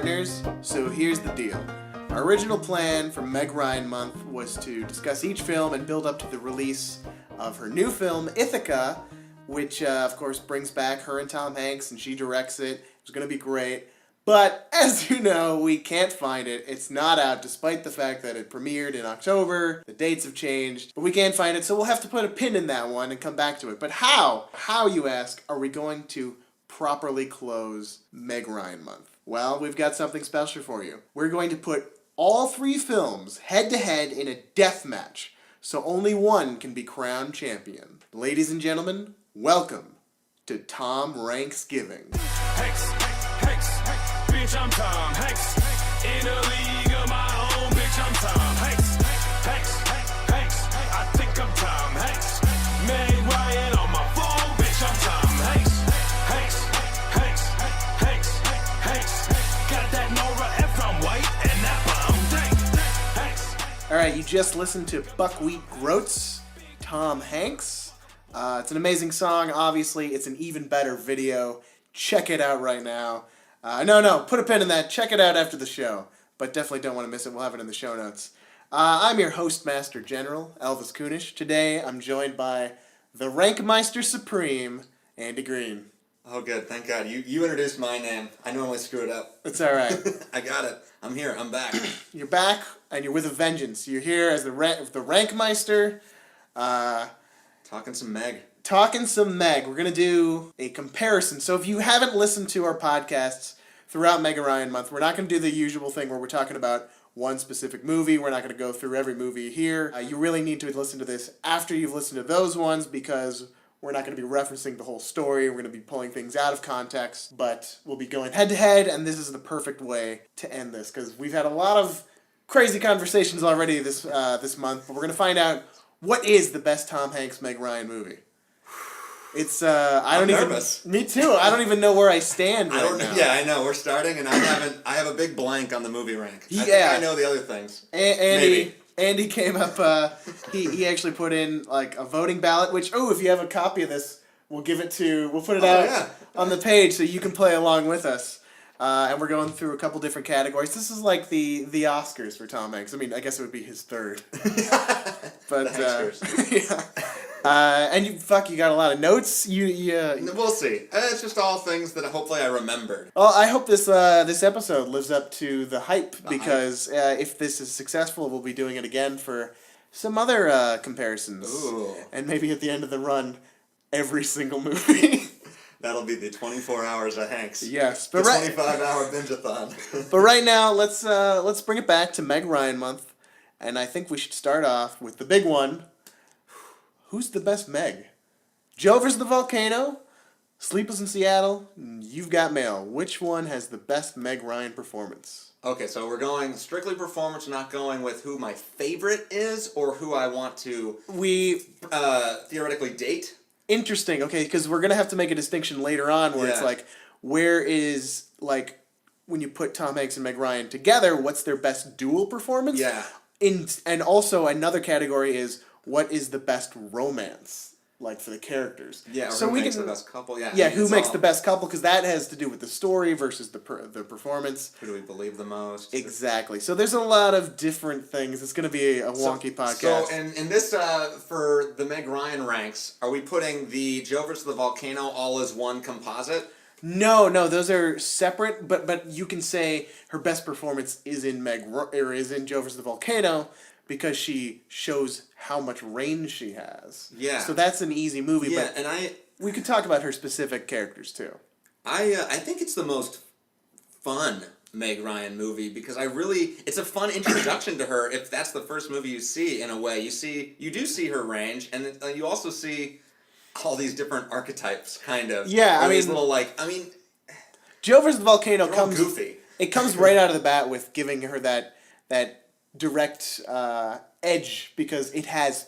partners, so here's the deal. Our original plan for Meg Ryan Month was to discuss each film and build up to the release of her new film, Ithaca, which, of course, brings back her and Tom Hanks, and she directs it. It's going to be great. But, as you know, we can't find it. It's not out, despite the fact that it premiered in October. The dates have changed. But we can't find it, so we'll have to put a pin in that one and come back to it. But how, you ask, are we going to properly close Meg Ryan Month? Well, we've got something special for you. We're going to put all three films head-to-head in a death match, so only one can be crowned champion. Ladies and gentlemen, welcome to TomRanksgiving. Hanks, bitch, I'm Tom Hanks. In a league of my own, bitch, I'm Tom Hanks. I think I'm Tom Hanks. Meg Ryan on my phone, bitch, I'm Tom Hanks. Got that Nora Ephron white and that bomb dank. Alright, you just listened to Buckwheat Groats, Tom Hanks. It's an amazing song, obviously. It's an even better video. Check it out right now. No, put a pin in that. Check it out after the show. But definitely don't want to miss it. We'll have it in the show notes. I'm your Hostmaster General, Elvis Kunesh. Today, I'm joined by the Rankmeister Supreme, Andy Greene. Oh, good. Thank God. You introduced my name. I normally screw it up. It's all right. I got it. I'm here. I'm back. You're back, and you're with a vengeance. You're here as the Rankmeister. Talking some Meg. We're going to do a comparison. So if you haven't listened to our podcasts throughout Meg Ryan Month, we're not going to do the usual thing where we're talking about one specific movie. We're not going to go through every movie here. You really need to listen to this after you've listened to those ones, because we're not going to be referencing the whole story. We're going to be pulling things out of context, but we'll be going head-to-head, and this is the perfect way to end this, because we've had a lot of crazy conversations already this month, but we're going to find out what is the best Tom Hanks Meg Ryan movie. It's I'm nervous. Me too. I don't even know where I stand right now. Yeah, I know. We're starting, and I have a big blank on the movie rank. I think I know the other things. Andy came up. He actually put in like a voting ballot. Which if you have a copy of this, we'll put it out on the page so you can play along with us. And we're going through a couple different categories. This is like the Oscars for Tom Hanks. I mean, I guess it would be his third. But yeah. And you got a lot of notes. We'll see. It's just all things that hopefully I remembered. Well, I hope this episode lives up to the hype, because if this is successful, we'll be doing it again for some other comparisons. Ooh. And maybe at the end of the run, every single movie. That'll be the 24 hours of Hanks. Yes, but the 25-hour binge-a-thon. But right now, let's bring it back to Meg Ryan Month, and I think we should start off with the big one. Who's the best Meg? Joe Versus the Volcano, Sleepless in Seattle, You've Got Mail. Which one has the best Meg Ryan performance? Okay, so we're going strictly performance, not going with who my favorite is or who I want to theoretically date. Interesting. Okay, because we're going to have to make a distinction later on where it's like, where is, like, when you put Tom Hanks and Meg Ryan together, what's their best dual performance? Yeah. And also another category is, what is the best romance, like, for the characters? Yeah, or who makes the best couple. Yeah, who makes the best couple, because that has to do with the story versus the performance. Who do we believe the most? Exactly. So there's a lot of different things. It's going to be a wonky podcast. So in this, for the Meg Ryan ranks, are we putting the Joe versus the Volcano all as one composite? No, those are separate, but you can say her best performance is in Joe versus the Volcano, because she shows how much range she has. Yeah. So that's an easy movie. Yeah, but we could talk about her specific characters too. I think it's the most fun Meg Ryan movie, because it's a fun introduction to her. If that's the first movie you see, in a way, you do see her range, and you also see all these different archetypes, kind of. Yeah, these little Joe versus the Volcano comes goofy. It comes right out of the bat with giving her that direct edge, because it has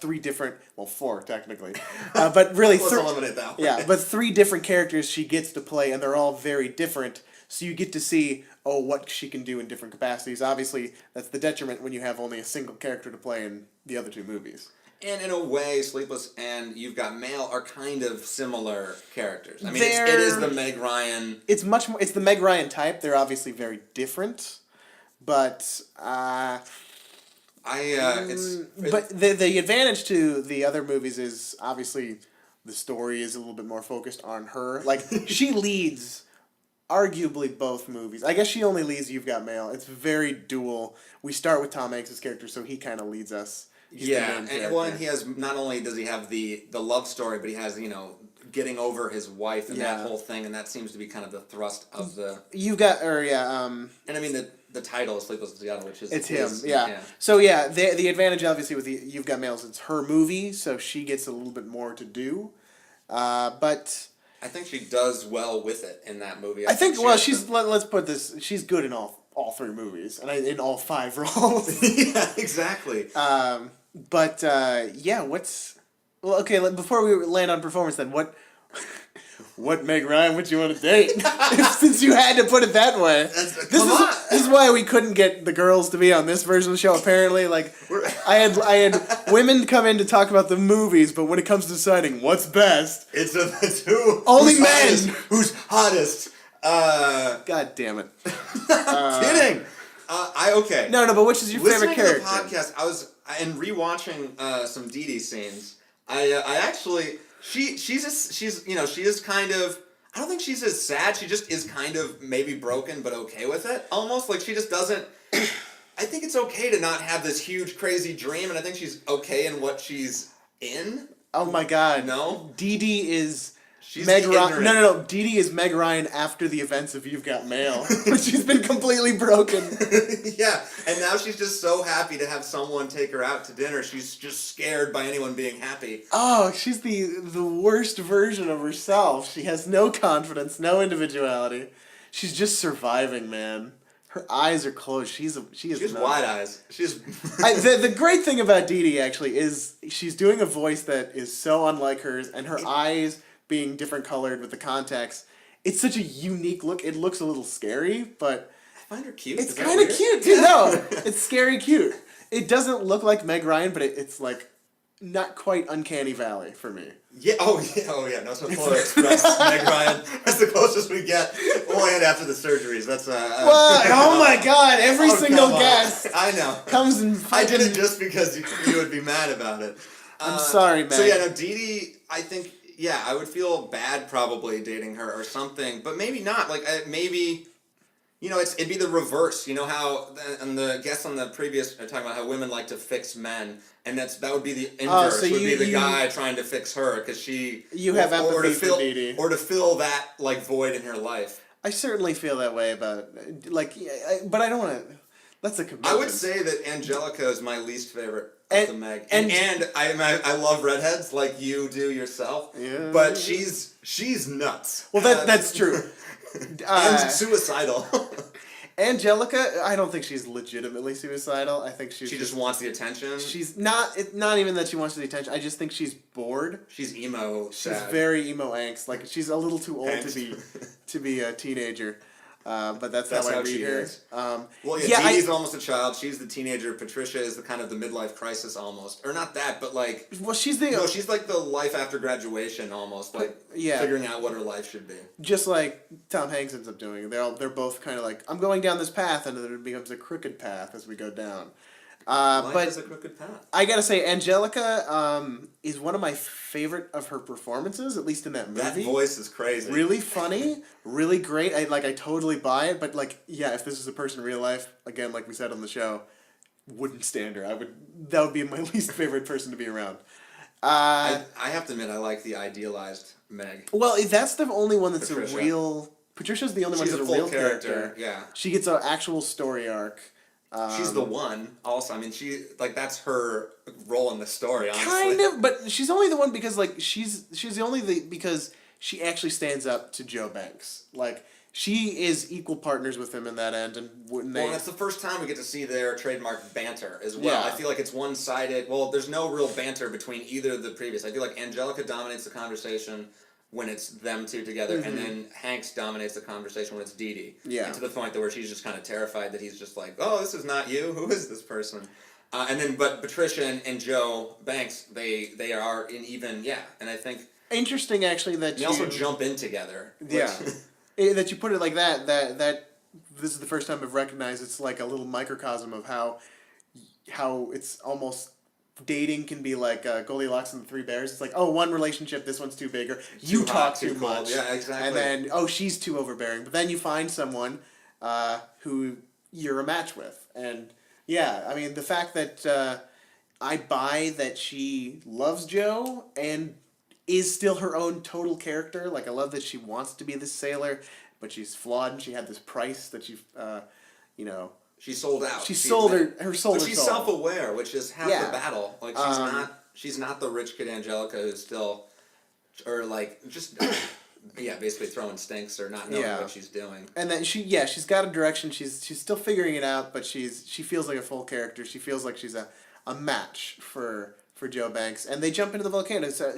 four technically, but really let's eliminate that one. Yeah, but three different characters she gets to play, and they're all very different. So you get to see what she can do in different capacities. Obviously, that's the detriment when you have only a single character to play in the other two movies. And in a way, Sleepless and You've Got Mail are kind of similar characters. I mean, it is the Meg Ryan. It's much more. It's the Meg Ryan type. They're obviously very different, but but the advantage to the other movies is obviously the story is a little bit more focused on her. Like she leads arguably both movies. I guess she only leads You've Got Mail. It's very dual. We start with Tom Hanks' character, so he kind of leads us. He's and he has, not only does he have the love story, but he has, getting over his wife and that whole thing, and that seems to be kind of the thrust of the... and I mean, the title is Sleepless in Seattle, which is... It's him, yeah. So, the advantage, obviously, with You've Got Mail is it's her movie, so she gets a little bit more to do, but... I think she does well with it in that movie. I think let's put this, she's good in all three movies, and in all 5 roles. Yeah, exactly. Before we land on performance, then what Meg Ryan would you want to date? Since you had to put it that way, this is why we couldn't get the girls to be on this version of the show. Apparently, I had women come in to talk about the movies, but when it comes to deciding what's best, it's who only men who's hottest. God damn it! Kidding. Okay. No, but which is your favorite character? Listening to the podcast, in rewatching some Dee Dee scenes, I actually she is kind of, I don't think she's as sad. She just is kind of maybe broken, but okay with it. Almost like she just doesn't. I think it's okay to not have this huge crazy dream, and I think she's okay in what she's in. Oh my God! No, Dee Dee is. She's Meg Ryan. No. Dee Dee is Meg Ryan after the events of You've Got Mail. She's been completely broken. Yeah, and now she's just so happy to have someone take her out to dinner. She's just scared by anyone being happy. Oh, she's the worst version of herself. She has no confidence, no individuality. She's just surviving, man. Her eyes are closed. She has wide eyes. The great thing about Dee Dee actually is she's doing a voice that is so unlike hers, and her eyes being different colored with the contacts, it's such a unique look. It looks a little scary, but I find her cute. It's kind of cute too. No, it's scary cute. It doesn't look like Meg Ryan, but it's like not quite Uncanny Valley for me. Yeah. Oh yeah. No, so Polar Express. Meg Ryan. That's the closest we get. We'll end after the surgeries. That's What? Oh my God! Every single guest. I know. Comes and. I did it just because you would be mad about it. I'm sorry, Meg. So Dee Dee, I think. Yeah, I would feel bad probably dating her or something, but maybe not. Like, maybe, it'd be the reverse. You know how, and the guests on the previous are talking about how women like to fix men, and that would be the inverse. So would be the guy trying to fix her because she. You have empathy for Dee Dee. Or to fill that void in her life. I certainly feel that way about but I don't want to. That's a commitment. I would say that Angelica is my least favorite. The Meg. And I love redheads like you do yourself. Yeah. But she's nuts. Well, that's true. And suicidal. Angelica, I don't think she's legitimately suicidal. I think she just wants the attention. She's not even that she wants the attention. I just think she's bored. She's emo. She's very emo angst. Like she's a little too old to be a teenager. But that's how I read her. Dee Dee's almost a child. She's the teenager. Patricia is the kind of the midlife crisis almost, or not that, but like. Well, she's like the life after graduation almost, like figuring out what her life should be. Just like Tom Hanks ends up doing. They're both kind of like, I'm going down this path, and then it becomes a crooked path as we go down. Life is a crooked path. I gotta say, Angelica is one of my favorite of her performances, at least in that movie. That voice is crazy. Really funny, really great. I totally buy it. But if this was a person in real life, again, like we said on the show, wouldn't stand her. That would be my least favorite person to be around. I have to admit, I like the idealized Meg. Well, that's the only one that's Patricia. a real. Patricia's the only one that's a real character. Yeah, she gets an actual story arc. She's the one. Also, I mean, that's her role in the story. Honestly, kind of, but she's only the one because she's the only because she actually stands up to Joe Banks. Like she is equal partners with him in that end, and that's the first time we get to see their trademark banter as well. Yeah. I feel like it's one-sided. Well, there's no real banter between either of the previous. I feel like Angelica dominates the conversation when it's them two together, and then Hanks dominates the conversation when it's Dee Dee. Yeah. And to the point where she's just kind of terrified that he's just like, oh, this is not you? Who is this person? But Patricia and Joe Banks, they are in even, and I think Interesting, actually, that they also jump in together. Yeah. That you put it like that this is the first time I've recognized it's like a little microcosm of how it's almost dating can be like Goldilocks and the Three Bears. It's like, oh, one relationship, this one's too big, or you talk too much. Yeah, exactly. And then, oh, she's too overbearing. But then you find someone who you're a match with. And yeah, I mean, the fact that I buy that she loves Joe and is still her own total character. Like, I love that she wants to be this sailor, but she's flawed and she had this price that she, she sold out. She sold her soul. But she's self-aware, which is half the battle. Like, she's not the rich kid Angelica who's still, or like, just, basically throwing stinks or not knowing what she's doing. And then she's got a direction. She's still figuring it out, but she feels like a full character. She feels like she's a match for Joe Banks. And they jump into the volcano. So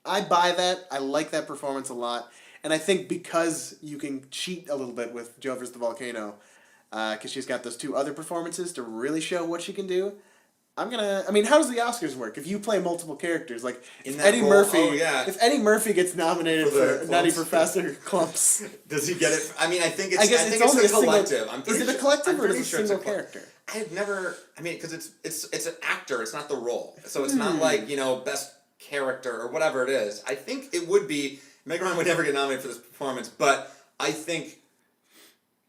I buy that. I like that performance a lot. And I think because you can cheat a little bit with Joe Versus the Volcano, because she's got those two other performances to really show what she can do, how does the Oscars work? If you play multiple characters, like if Eddie Murphy gets nominated for Nutty Professor Clumps, does he get it? I mean, I think it's a collective. Is it a collective or is it a single character? I've never. I mean, because it's an actor. It's not the role, so it's not like best character or whatever it is. I think it would be. Meg Ryan would never get nominated for this performance, but I think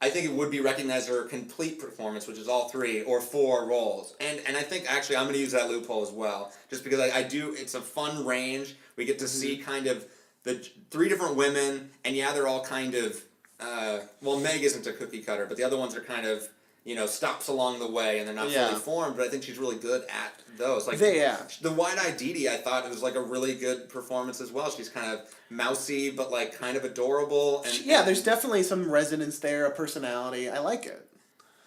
it would be recognized for her complete performance, which is all 3 or 4 roles. And I think actually I'm going to use that loophole as well, just because I do. It's a fun range. We get to see kind of the 3 different women, and they're all kind of. Meg isn't a cookie cutter, but the other ones are kind of. Stops along the way, and they're not fully formed, but I think she's really good at those. Like the Wide-Eyed Dee Dee, I thought it was like a really good performance as well. She's kind of mousy, but like kind of adorable. And there's definitely some resonance there, a personality. I like it.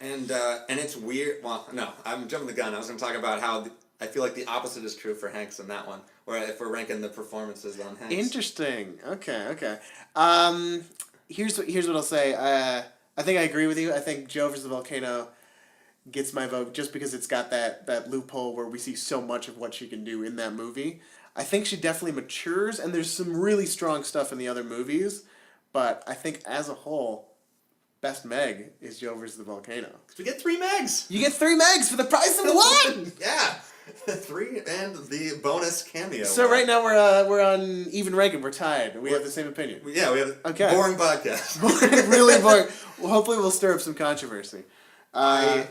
And it's weird. Well, no, I'm jumping the gun. I was going to talk about how I feel like the opposite is true for Hanks in that one, where if we're ranking the performances on Hanks. Interesting. Okay. Here's what I'll say. I think I agree with you. I think Joe Versus the Volcano gets my vote just because it's got that loophole where we see so much of what she can do in that movie. I think she definitely matures, and there's some really strong stuff in the other movies, but I think as a whole, best Meg is Joe Versus the Volcano. We get 3 Megs! You get 3 Megs for the price of 1! Yeah! 3 and the bonus cameo. So right now we're on even ranking. We're tied. We have the same opinion. We have boring podcast. Really boring. Well, hopefully we'll stir up some controversy. My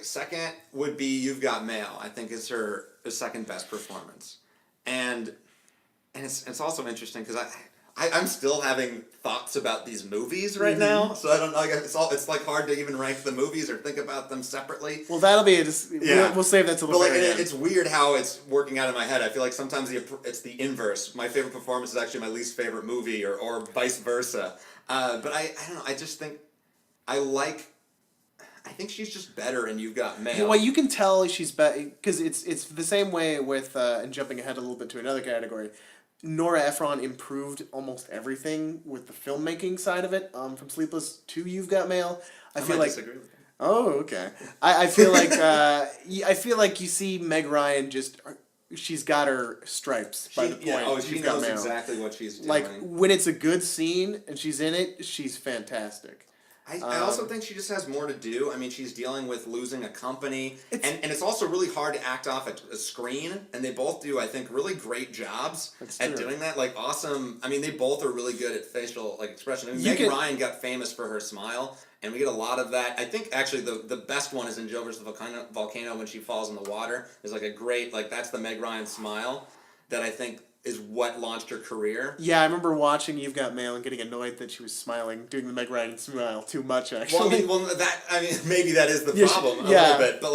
second would be You've Got Mail. I think is her second best performance, and it's also interesting because I'm still having thoughts about these movies right now, so I don't know. It's like hard to even rank the movies or think about them separately. Well, that'll be we'll save that till the very end. It's weird how it's working out in my head. I feel like sometimes it's the inverse. My favorite performance is actually my least favorite movie, or vice versa. But I don't know. I just think I think she's just better in You've Got Mail. Well, you can tell she's better because it's the same way with and jumping ahead a little bit to another category. Nora Ephron improved almost everything with the filmmaking side of it. From Sleepless to You've Got Mail, I feel like. Disagree with you. Oh, okay. I feel like I feel like you see Meg Ryan just. She's got her stripes by the point. She knows exactly what she's doing. Like, when it's a good scene and she's in it, she's fantastic. I also think she just has more to do. I mean, she's dealing with losing a company, and it's also really hard to act off a screen, and they both do, I think, really great jobs at doing that. Like, awesome. I mean, they both are really good at facial expression. I mean, Meg Ryan got famous for her smile, and we get a lot of that. I think, actually, the best one is in Joe Versus the Volcano when she falls in the water. There's, like, a great, that's the Meg Ryan smile that I think is what launched her career. Yeah, I remember watching You've Got Mail and getting annoyed that she was smiling, doing the Meg Ryan smile too much, actually. Well, maybe that is the problem a little bit, but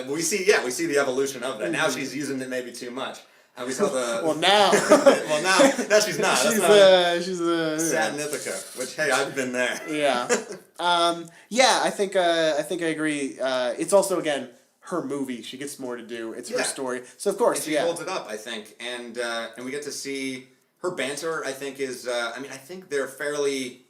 we see the evolution of that. Now she's using it maybe too much. We saw the now she's not. She's a sad in Ithaca, which I've been there. Yeah. I think I agree. It's also again her movie. She gets more to do. It's her story. So of course, and she holds it up, I think, and we get to see her banter. I think is. I think they're fairly.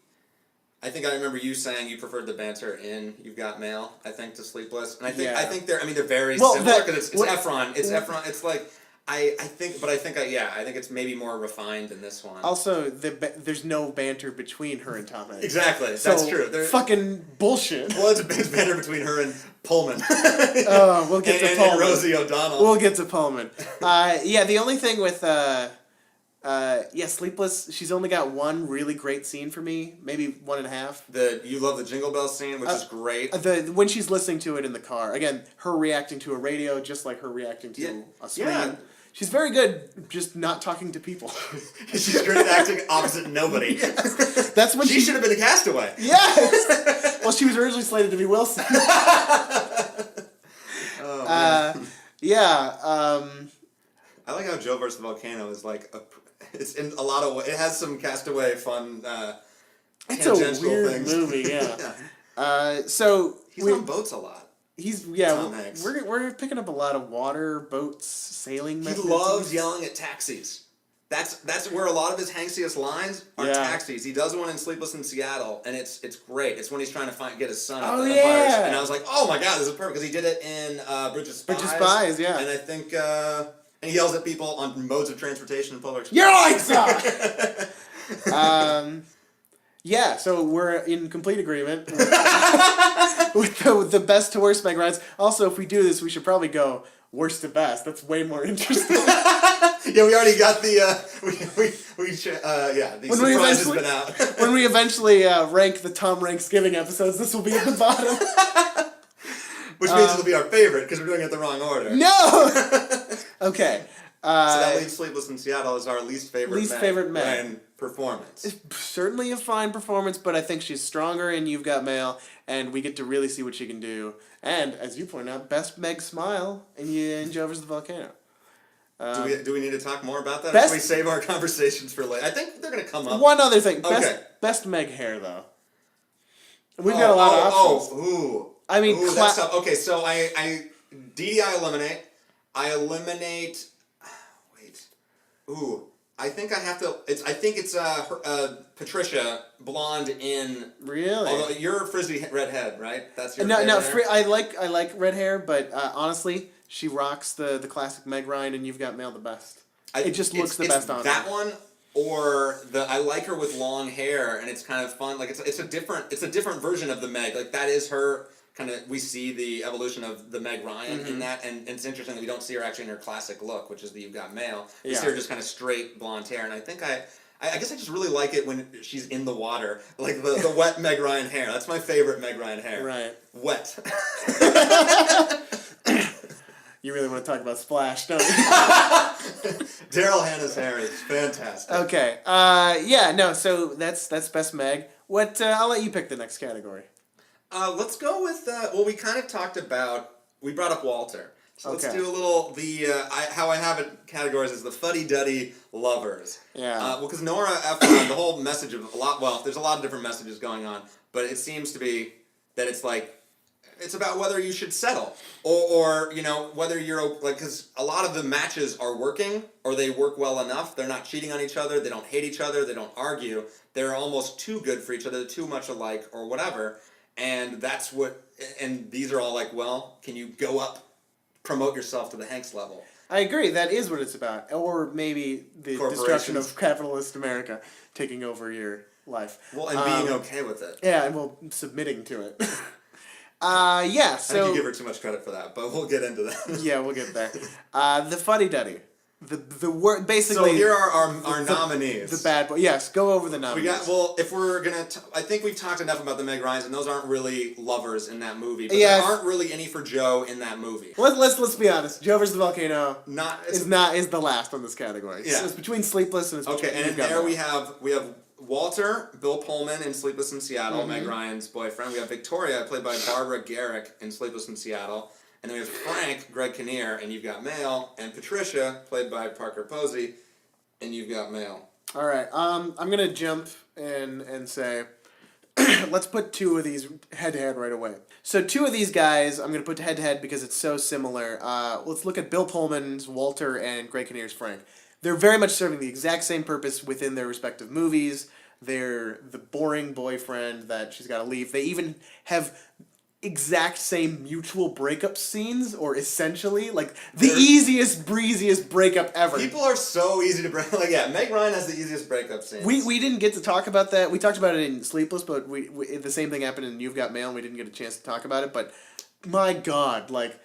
I think I remember you saying you preferred the banter in You've Got Mail, I think, to Sleepless. And I Yeah. think they're very Well, similar because it's Efron. It's Efron. It's like, I think it's maybe more refined in this one. Also, there's no banter between her and Tom Hanks. Exactly, So, that's true. Fucking bullshit. Well, it's banter between her and Pullman. We'll get to and Pullman. Rosie O'Donnell. We'll get to Pullman. The only thing with Sleepless, she's only got one really great scene for me, maybe 1.5. You love the Jingle Bell scene, which is great. When she's listening to it in the car, again, her reacting to a radio, just like her reacting to a screen. Yeah. She's very good, just not talking to people. She's great at acting opposite nobody. Yes. That's when she should have been a castaway. Yes. Well, she was originally slated to be Wilson. I like how Joe versus the Volcano is like it's in a lot of it has some Castaway fun. It's a weird things. movie, yeah. So he's on boats a lot. Tom Hanks. We're picking up a lot of water, boats, sailing. He loves yelling at taxis. That's where a lot of his Hanksiest lines are taxis. He does one in Sleepless in Seattle, and it's great. It's when he's trying to get his son. Oh, the yeah. Empires, and I was like, oh my god, this is perfect because he did it in Bridge of Spies. Bridge of Spies, yeah. And I think and he yells at people on modes of transportation and public. Your lights off. Yeah, so we're in complete agreement with the best to worst Meg Ryans. Also, if we do this, we should probably go worst to best. That's way more interesting. Yeah, we already got the the surprise has been out. When we eventually rank the Tomranksgiving episodes, this will be at the bottom. Which means it'll be our favorite because we're doing it in the wrong order. No. Okay. So that leaves Sleepless in Seattle as our least favorite Meg Ryan performance. It's certainly a fine performance, but I think she's stronger in You've Got Mail, and we get to really see what she can do. And, as you point out, best Meg smile in Joe versus the Volcano. Do we need to talk more about that? Or should we save our conversations for later? I think they're going to come up. One other thing. Best Meg hair, though. We've got a lot of options. I mean, that's tough. Okay, so Dee I eliminate. I eliminate. Wait. I think I have to. I think it's Patricia, blonde in. Really? Although you're a frizzy redhead, right? That's your no. favorite hair? I like red hair, but honestly, she rocks the classic Meg Ryan, and You've Got Mail the best. It just looks the best on her. That one. Or I like her with long hair, and it's kind of fun. Like it's a different version of the Meg. Like that is her kind of. We see the evolution of the Meg Ryan in that, and it's interesting that we don't see her actually in her classic look, which is the You've Got Mail. We see her just kind of straight blonde hair, and I think I guess I just really like it when she's in the water, like the wet Meg Ryan hair. That's my favorite Meg Ryan hair. Right. Wet. You really want to talk about Splash, don't you? Daryl Hannah's hair is fantastic. Okay. So that's best Meg. What? I'll let you pick the next category. Let's go with. We kind of talked about. We brought up Walter. So let's do a little how I have it categorized as the fuddy-duddy lovers. Yeah. Because Nora Ephron, the whole message of there's a lot of different messages going on, but it seems to be that it's like. It's about whether you should settle, or whether you're because a lot of the matches are working, or they work well enough. They're not cheating on each other. They don't hate each other. They don't argue. They're almost too good for each other, too much alike, or whatever. And that's what. And these are all like, well, can you go up, promote yourself to the Hanks level? I agree. That is what it's about, or maybe the destruction of capitalist America taking over your life. Well, and being okay with it. Yeah, and submitting to it. So I think you give her too much credit for that, but we'll get into that. Yeah, we'll get there. The fuddy-duddy. The word basically. So here are our nominees. The bad boy. Yes, go over the nominees. If we're gonna, I think we've talked enough about the Meg Ryans, and those aren't really lovers in that movie. But there aren't really any for Joe in that movie. Let's be honest. Joe versus the Volcano is the last on this category. Yeah. So it's between Sleepless and and there we have Walter, Bill Pullman in Sleepless in Seattle, Meg Ryan's boyfriend. We have Victoria, played by Barbara Garrick in Sleepless in Seattle. And then we have Frank, Greg Kinnear, and You've Got Mail. And Patricia, played by Parker Posey, and You've Got Mail. All right. I'm going to jump in and say, let's put two of these head-to-head right away. So two of these guys I'm going to put head-to-head because it's so similar. Let's look at Bill Pullman's Walter and Greg Kinnear's Frank. They're very much serving the exact same purpose within their respective movies. they're the boring boyfriend that she's got to leave. They even have exact same mutual breakup scenes, or essentially like the easiest, breeziest breakup ever. People are so easy to break. Like, yeah, Meg Ryan has the easiest breakup scenes. We didn't get to talk about that. We talked about it in Sleepless, but we the same thing happened in You've Got Mail, and we didn't get a chance to talk about it. But my God, like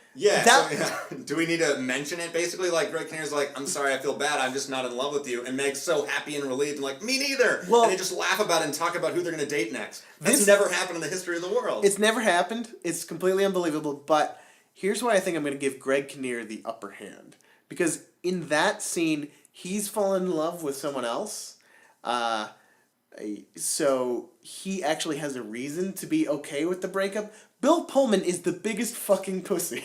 do we need to mention it? Basically, like Greg Kinnear's like, I'm sorry, I feel bad. I'm just not in love with you, and Meg's so happy and relieved, and like, me neither. Well, and they just laugh about it and talk about who they're gonna date next. That's never happened in the history of the world. It's never happened. It's completely unbelievable. But here's why I think I'm going to give Greg Kinnear the upper hand, because in that scene, he's fallen in love with someone else. So he actually has a reason to be okay with the breakup. Bill Pullman is the biggest fucking pussy.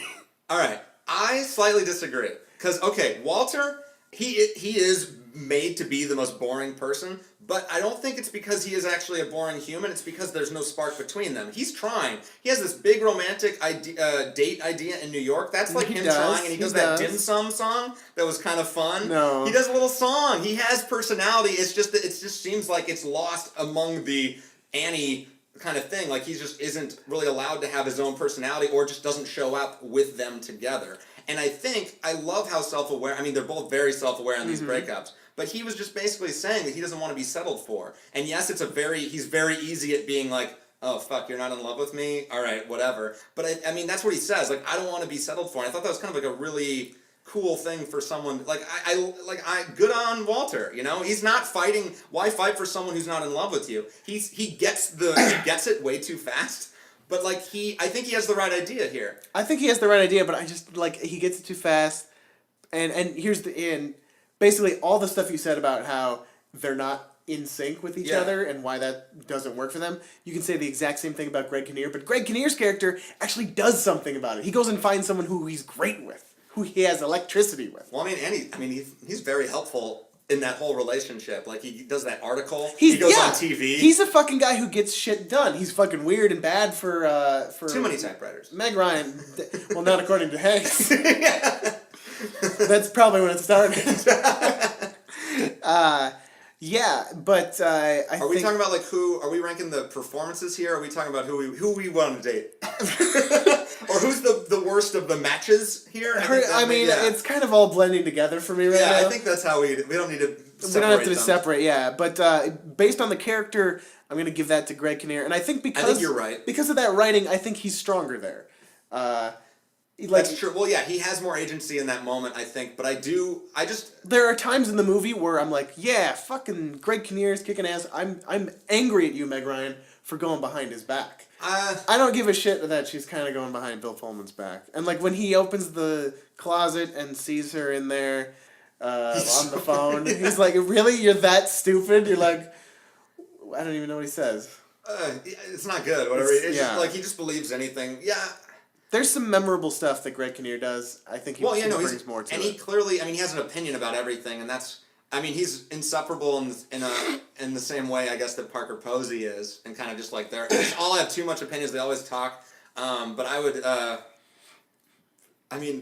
All right, I slightly disagree. Because, okay, Walter, he is made to be the most boring person, but I don't think it's because he is actually a boring human. It's because there's no spark between them. He's trying. He has this big romantic date idea in New York. That's like him trying, and he does that dim sum song that was kind of fun. No. He does a little song. He has personality. It's just that it just seems like it's lost among the Annie kind of thing. Like he just isn't really allowed to have his own personality, or just doesn't show up with them together. And I love how self-aware, I mean, they're both very self-aware in these breakups, but he was just basically saying that he doesn't want to be settled for. And yes, he's very easy at being like, oh, fuck, you're not in love with me? All right, whatever. But I mean, that's what he says, like, I don't want to be settled for. And I thought that was kind of like a really cool thing for someone, like, I good on Walter, you know? He's not fighting, why fight for someone who's not in love with you? He gets it way too fast. But, like, I think he has the right idea here. I think he has the right idea, but I just, like, he gets it too fast. And here's basically all the stuff you said about how they're not in sync with each other and why that doesn't work for them. You can say the exact same thing about Greg Kinnear, but Greg Kinnear's character actually does something about it. He goes and finds someone who he's great with, who he has electricity with. Well, he's very helpful in that whole relationship. Like, he does that article, he goes on TV. He's a fucking guy who gets shit done. He's fucking weird and bad for too many typewriters. Meg Ryan, well, not according to Hanks. That's probably when it started. But I Are we talking about, like, are we ranking the performances here? Are we talking about who we want to date? Or who's the worst of the matches here? It's kind of all blending together for me right now. Yeah, I think that's how we don't need to separate We don't have to separate, yeah. But based on the character, I'm going to give that to Greg Kinnear. And I think you're right. Because of that writing, I think he's stronger there. That's true. Well, yeah, he has more agency in that moment, I think. But there are times in the movie where I'm like, yeah, fucking Greg Kinnear is kicking ass. I'm angry at you, Meg Ryan, for going behind his back. I don't give a shit that she's kind of going behind Bill Pullman's back. And, like, when he opens the closet and sees her in there on the phone, he's like, really? You're that stupid? You're like, I don't even know what he says. It's not good. Whatever. It's just like, he just believes anything. Yeah. There's some memorable stuff that Greg Kinnear does. I think he brings more to it. And he clearly, he has an opinion about everything, and that's, he's insufferable in the same way, I guess, that Parker Posey is, and kind of just like they all have too much opinions. They always talk. But I would,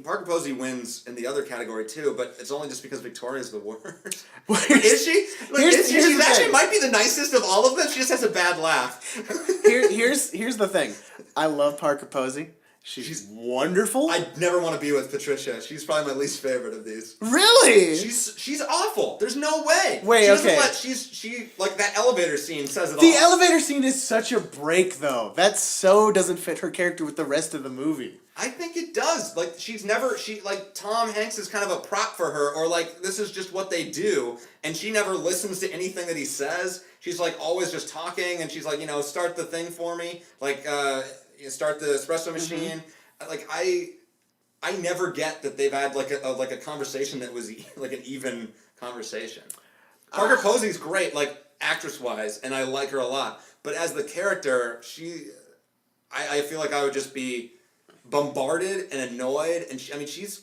Parker Posey wins in the other category too, but it's only just because Victoria's the worst. Is she? She actually might be the nicest of all of them. She just has a bad laugh. Here's the thing. I love Parker Posey. She's wonderful. I'd never want to be with Patricia. She's probably my least favorite of these. Really? She's awful. There's no way. Wait, okay. She like that elevator scene says it all. The elevator scene is such a break, though. That so doesn't fit her character with the rest of the movie. I think it does. Like, Tom Hanks is kind of a prop for her, or like, this is just what they do, and she never listens to anything that he says. She's like always just talking, and she's like, start the thing for me. Like, start the espresso machine. Mm-hmm. Like, I never get that they've had like a conversation that was like an even conversation. Parker Posey's great, like actress wise, and I like her a lot. But as the character, I feel like I would just be bombarded and annoyed, and she's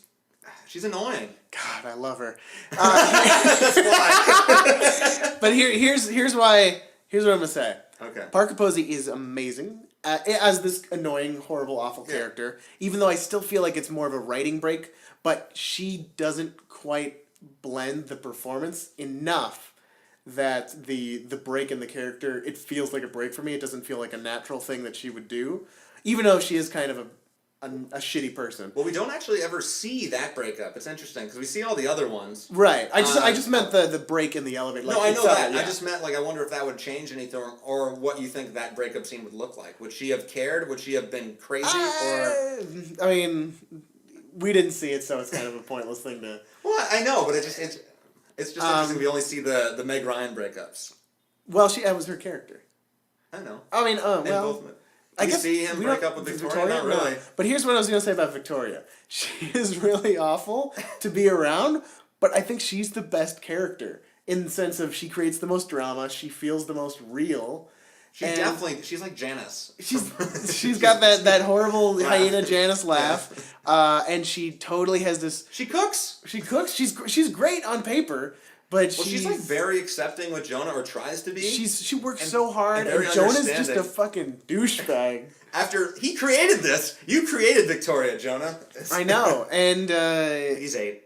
annoying. God, I love her. That's why. But here's why. Here's what I'm gonna say. Okay. Parker Posey is amazing as this annoying, horrible, awful character. Even though I still feel like it's more of a writing break, but she doesn't quite blend the performance enough that the break in the character, it feels like a break for me. It doesn't feel like a natural thing that she would do, even though she is kind of a shitty person. Well, we don't actually ever see that breakup. It's interesting because we see all the other ones. Right. I just meant the break in the elevator. Like, no, I know that. Yeah. I just meant I wonder if that would change anything, or what you think that breakup scene would look like. Would she have cared? Would she have been crazy? I mean, we didn't see it, so it's kind of a pointless thing to. Well, I know, but it's just interesting. We only see the Meg Ryan breakups. Well, that was her character. I know. I mean, well. I guess see him break up with Victoria? Not really. No. But here's what I was going to say about Victoria. She is really awful to be around, but I think she's the best character in the sense of she creates the most drama, she feels the most real. She's like Janice. She's got that horrible hyena Janice laugh, and she totally has this. She cooks. She cooks. She's great on paper. But she's like very accepting with Jonah, or tries to be. She works so hard, and Jonah's just a fucking douchebag. After he created this, you created Victoria, Jonah. I know, and he's 8.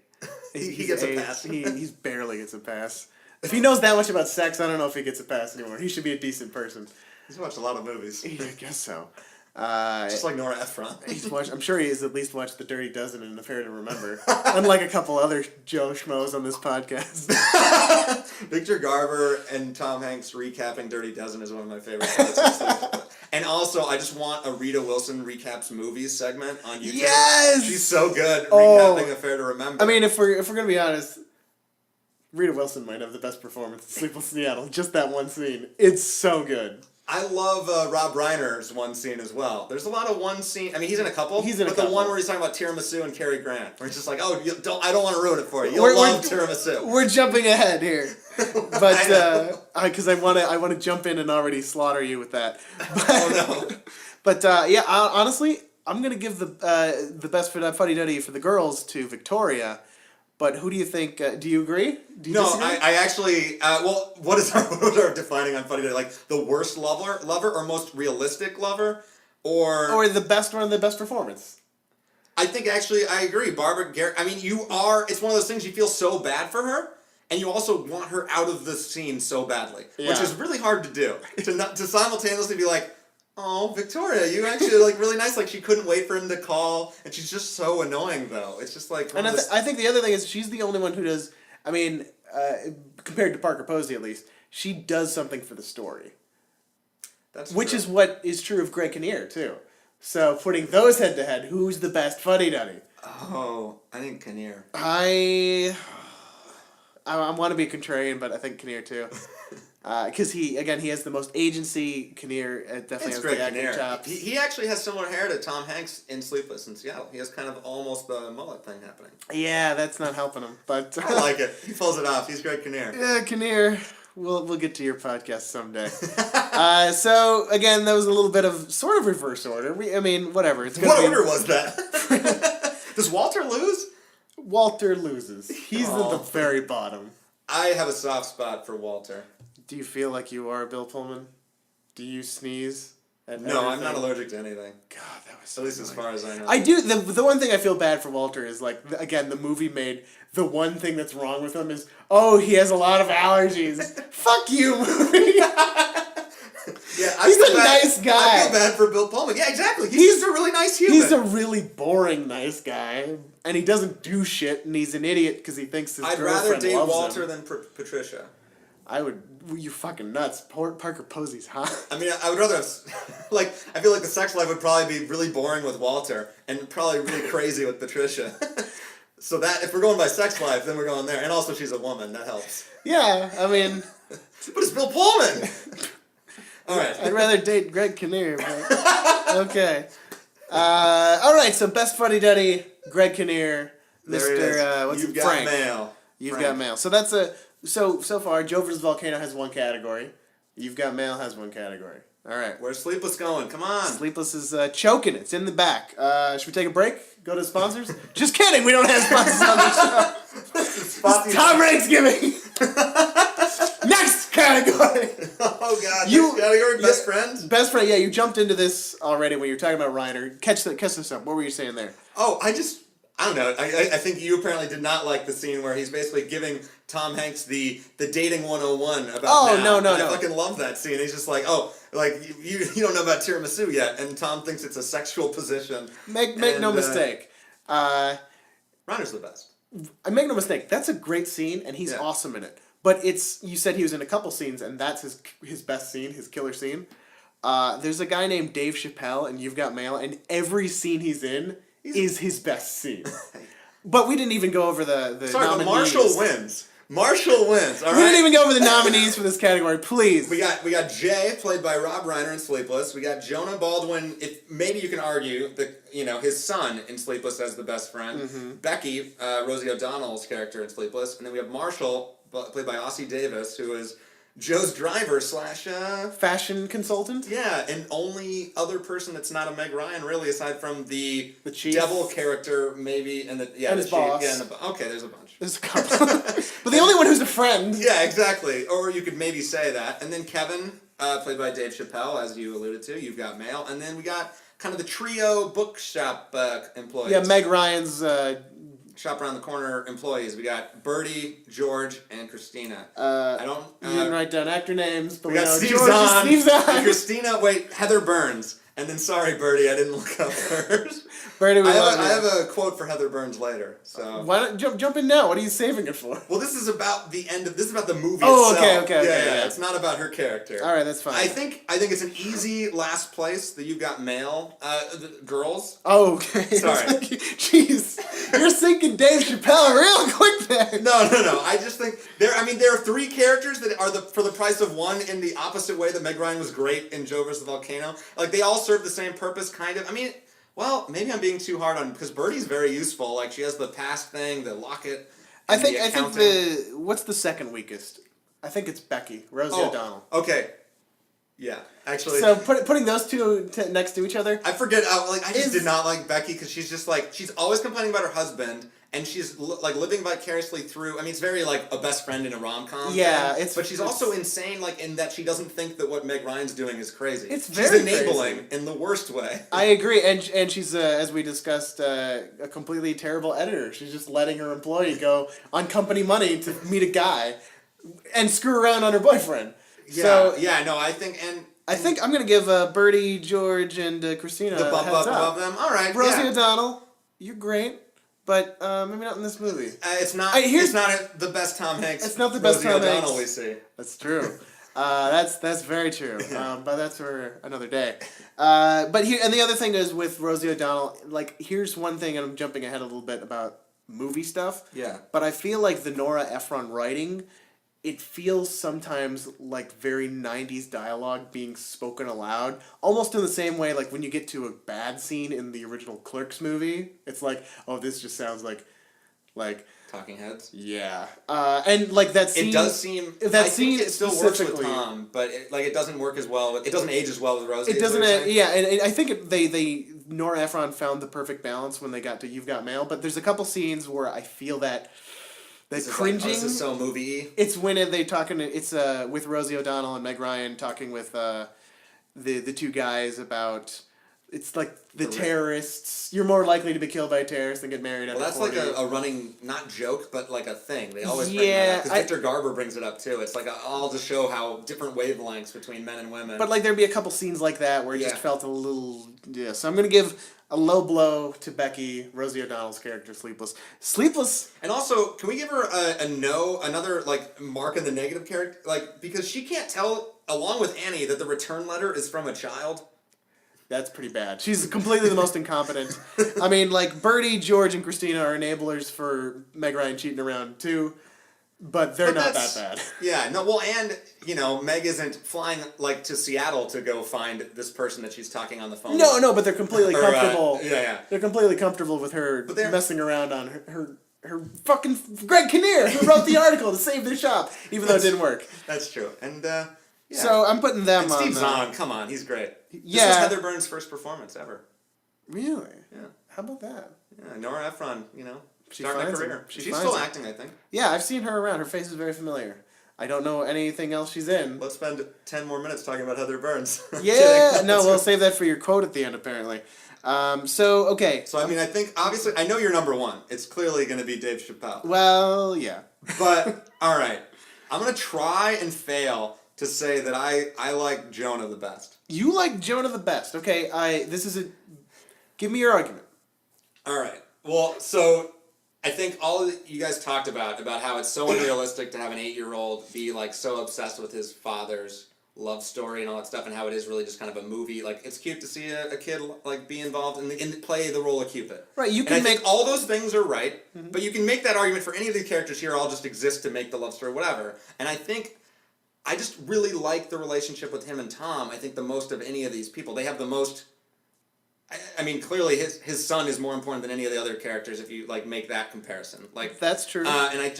He gets a pass. He's barely gets a pass. If he knows that much about sex, I don't know if he gets a pass anymore. He should be a decent person. He's watched a lot of movies. I guess so. Just like Nora Ephron. I'm sure he has at least watched The Dirty Dozen and Affair to Remember. Unlike a couple other Joe Schmoes on this podcast. Victor Garber and Tom Hanks recapping Dirty Dozen is one of my favorite parts. And also, I just want a Rita Wilson recaps movies segment on YouTube. Yes! She's so good recapping Affair to Remember. I mean, if we're gonna be honest, Rita Wilson might have the best performance in Sleepless Seattle. Just that one scene. It's so good. I love Rob Reiner's one scene as well. There's a lot of one scene. I mean, he's in a couple. But the one where he's talking about tiramisu and Cary Grant, where he's just like, "Oh, I don't want to ruin it for you. You'll love tiramisu." We're jumping ahead here, but because I want to jump in and already slaughter you with that. Oh no! But yeah, honestly, I'm gonna give the best Fuddy Duddy for the girls to Victoria. But who do you think? Do you agree? Do you disagree? I actually. Well, what is our defining on Funny Day? Like the worst lover, or most realistic lover, or the best one, the best performance. I think actually I agree, Barbara Garrett. I mean, you are. It's one of those things you feel so bad for her, and you also want her out of the scene so badly, which is really hard to do. To simultaneously be like, "Oh, Victoria, you actually really nice." Like she couldn't wait for him to call, and she's just so annoying though. It's just like. And I think the other thing is she's the only one who does. I mean, compared to Parker Posey at least, she does something for the story. That's which true. is what is true of Greg Kinnear too. So putting those head to head, who's the best Fuddy Duddy? Oh, I think Kinnear. I want to be contrarian, but I think Kinnear too. Because he has the most agency. Kinnear definitely has the acting chops. He actually has similar hair to Tom Hanks in Sleepless in Seattle. He has kind of almost the mullet thing happening. Yeah, that's not helping him. But I like it. He pulls it off. He's Greg Kinnear. Yeah, Kinnear. We'll get to your podcast someday. So again, that was a little bit of sort of reverse order. I mean, whatever. What order was that? Does Walter lose? Walter loses. He's at the very bottom. I have a soft spot for Walter. Do you feel like you are Bill Pullman? Do you sneeze at No, everything? I'm not allergic to anything. God, that was so at least annoying. as far as I know. I do. The one thing I feel bad for Walter is again, the movie made the one thing that's wrong with him is, oh, he has a lot of allergies. Fuck you, movie. Yeah, he's a nice guy. I feel bad for Bill Pullman. Yeah, exactly. He's a really nice human. He's a really boring nice guy, and he doesn't do shit, and he's an idiot because he thinks his girlfriend loves him. I'd rather date Walter than Patricia. I would. You fucking nuts. Parker Posey's hot. I mean, I would rather have, I feel like the sex life would probably be really boring with Walter and probably really crazy with Patricia. So that, if we're going by sex life, then we're going there. And also she's a woman. That helps. Yeah, I mean. But it's Bill Pullman! All right. I'd rather date Greg Kinnear, but okay. All right, so best Fuddy Duddy, Greg Kinnear, Mr. What's You've it? got Frank. mail. You've got mail. So that's so far. Joe vs. Volcano has one category. You've got mail has one category. All right. Where's Sleepless going? Come on. Sleepless is choking. It's in the back. Should we take a break? Go to sponsors? Just kidding. We don't have sponsors on the show. It's TomRanksgiving. Next category. Oh God. Next category. Best friend. Best friend. Yeah, you jumped into this already when you were talking about Reiner. Catch this up. What were you saying there? Oh, I don't know. I think you apparently did not like the scene where he's basically giving Tom Hanks the dating 101 about now. No. I fucking love that scene. He's just like, you don't know about tiramisu yet, and Tom thinks it's a sexual position. Make no mistake. Reiner's the best. I make no mistake. That's a great scene, and he's awesome in it. But you said he was in a couple scenes, and that's his best scene, his killer scene. There's a guy named Dave Chappelle, and You've Got Mail, and every scene he's in is his best scene. But we didn't even go over the Sorry, nominees. but Marshall wins. Marshall wins. All right. We didn't even go over the nominees for this category. Please. We got Jay, played by Rob Reiner in Sleepless. We got Jonah Baldwin. If maybe you can argue that his son in Sleepless as the best friend. Mm-hmm. Becky, Rosie O'Donnell's character in Sleepless, and then we have Marshall, played by Ossie Davis, who is Joe's driver / fashion consultant. Yeah, and only other person that's not a Meg Ryan really, aside from the chief, devil character, maybe, and his chief, boss. Yeah, okay, there's a bunch. There's a couple, but the only one who's a friend. Yeah, exactly. Or you could maybe say that, and then Kevin, played by Dave Chappelle, as you alluded to. You've got Mail, and then we got kind of the trio bookshop employees. Yeah, Meg Ryan's. Shop around the corner employees. We got Bertie, George, and Christina. You didn't write down actor names, but we got know Steve George Zahn, Steve Zahn. and Christina. Wait, Heather Burns, and then sorry, Bertie, I didn't look up hers. Bertie, I have a quote for Heather Burns later. So why don't jump in now? What are you saving it for? Well, this is about the end of. This is about the movie. Oh, itself. okay. Yeah. It's not about her character. All right, that's fine. I think it's an easy last place that You've Got Mail. The girls. Oh, okay. Sorry. Jeez, you're sinking Dave Chappelle real quick there. No. I just think there are three characters that are for the price of one in the opposite way that Meg Ryan was great in Joe Versus the Volcano. Like they all serve the same purpose, kind of. I mean. Well, maybe I'm being too hard on because Bertie's very useful. Like she has the past thing, the locket. I think what's the second weakest? I think it's Becky, Rosie O'Donnell. Okay. Yeah, actually. So putting those two next to each other. I forget. I just did not like Becky because she's just like she's always complaining about her husband. And she's like living vicariously through. I mean, it's very like a best friend in a rom-com. Yeah, but she's also insane, like in that she doesn't think that what Meg Ryan's doing is crazy. It's very enabling crazy. In the worst way. I agree, and she's as we discussed, a completely terrible editor. She's just letting her employee go on company money to meet a guy, and screw around on her boyfriend. Yeah, so I think I think I'm gonna give Bertie, George, and Christina the bump up above them. All right, Rosie O'Donnell, you're great. But maybe not in this movie. It's not the best Tom Hanks. It's not the best Rosie Tom O'Donnell Hanks. we see. That's true. That's very true. But that's for another day. But here and the other thing is with Rosie O'Donnell. Like here's one thing, and I'm jumping ahead a little bit about movie stuff. Yeah. But I feel like the Nora Ephron writing, it feels sometimes like very 90s dialogue being spoken aloud. Almost in the same way like when you get to a bad scene in the original Clerks movie, it's like, oh, this just sounds like Talking Heads. Yeah. And like that scene. It does seem that I scene think it still works with specifically. Tom, but it doesn't work as well. It doesn't age as well with Rosie. It doesn't. And I think they Nora Ephron found the perfect balance when they got to You've Got Mail. But there's a couple scenes where I feel that. Cringing. This is so movie-y. It's when they talking. It's with Rosie O'Donnell and Meg Ryan talking with the two guys about. It's like the terrorists. You're more likely to be killed by a terrorist than get married. Well, that's 40. like a running not joke, but like a thing. They always bring that up because Victor Garber brings it up too. It's like all to show how different wavelengths between men and women. But like there'd be a couple scenes like that where it just felt a little. Yeah, so I'm gonna give a low blow to Becky, Rosie O'Donnell's character, Sleepless. And also, can we give her another like mark in the negative character, like because she can't tell along with Annie that the return letter is from a child. That's pretty bad. She's completely the most incompetent. I mean, like, Bertie, George, and Christina are enablers for Meg Ryan cheating around, too. But they're not that bad. Yeah, no, well, and, Meg isn't flying, like, to Seattle to go find this person that she's talking on the phone with. No, but they're completely comfortable. Yeah. They're completely comfortable with her messing around on her fucking Greg Kinnear, who wrote the article to save their shop, even though it didn't work. That's true. And, yeah. So I'm putting them and on. Steve Zahn, come on, he's great. Yeah. This was Heather Burns' first performance ever. Really? Yeah. How about that? Yeah, Nora Ephron, She starting a finds career. him. She's still acting, I think. Yeah, I've seen her around. Her face is very familiar. I don't know anything else she's in. Let's spend 10 more minutes talking about Heather Burns. Yeah, no, we'll save that for your quote at the end, apparently. Okay. So, I mean, I think, obviously, I know you're number one. It's clearly going to be Dave Chappelle. Well, yeah. But, all right. I'm going to try and fail to say that I like Jonah the best. You like Jonah the best. Okay, give me your argument. All right. Well, so I think all of you guys talked about how it's so unrealistic to have an 8-year-old be like so obsessed with his father's love story and all that stuff, and how it is really just kind of a movie. Like, it's cute to see a kid like be involved and play the role of Cupid. Right. You can and I think all those things are right, but you can make that argument for any of these characters here. All just exist to make the love story, whatever. And I think I just really like the relationship with him and Tom. I think the most of any of these people. They have the most. I mean, clearly his son is more important than any of the other characters if you like make that comparison. Like, that's true. And I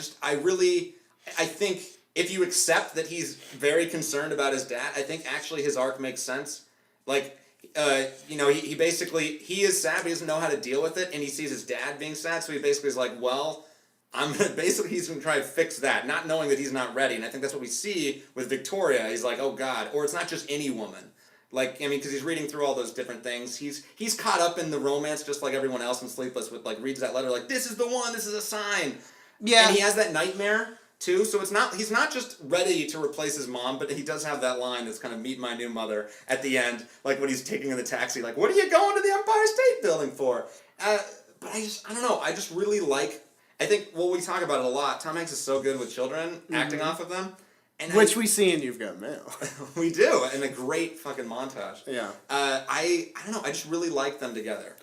think if you accept that he's very concerned about his dad, I think actually his arc makes sense. Like, he basically, he is sad, but he doesn't know how to deal with it, and he sees his dad being sad, so he basically is like, well, he's going to try to fix that, not knowing that he's not ready. And I think that's what we see with Victoria. He's like, oh God. Or it's not just any woman. Like, I mean, because he's reading through all those different things. He's caught up in the romance just like everyone else in Sleepless with, like, reads that letter like, this is the one, this is a sign. Yeah. And he has that nightmare, too. So he's not just ready to replace his mom, but he does have that line that's kind of meet my new mother at the end. Like, when he's taking in the taxi, like, what are you going to the Empire State Building for? But I don't know. I just really like, I think, well, we talk about it a lot. Tom Hanks is so good with children, acting off of them. And which we see in You've Got Mail. We do, in a great fucking montage. Yeah. I don't know, I just really like them together.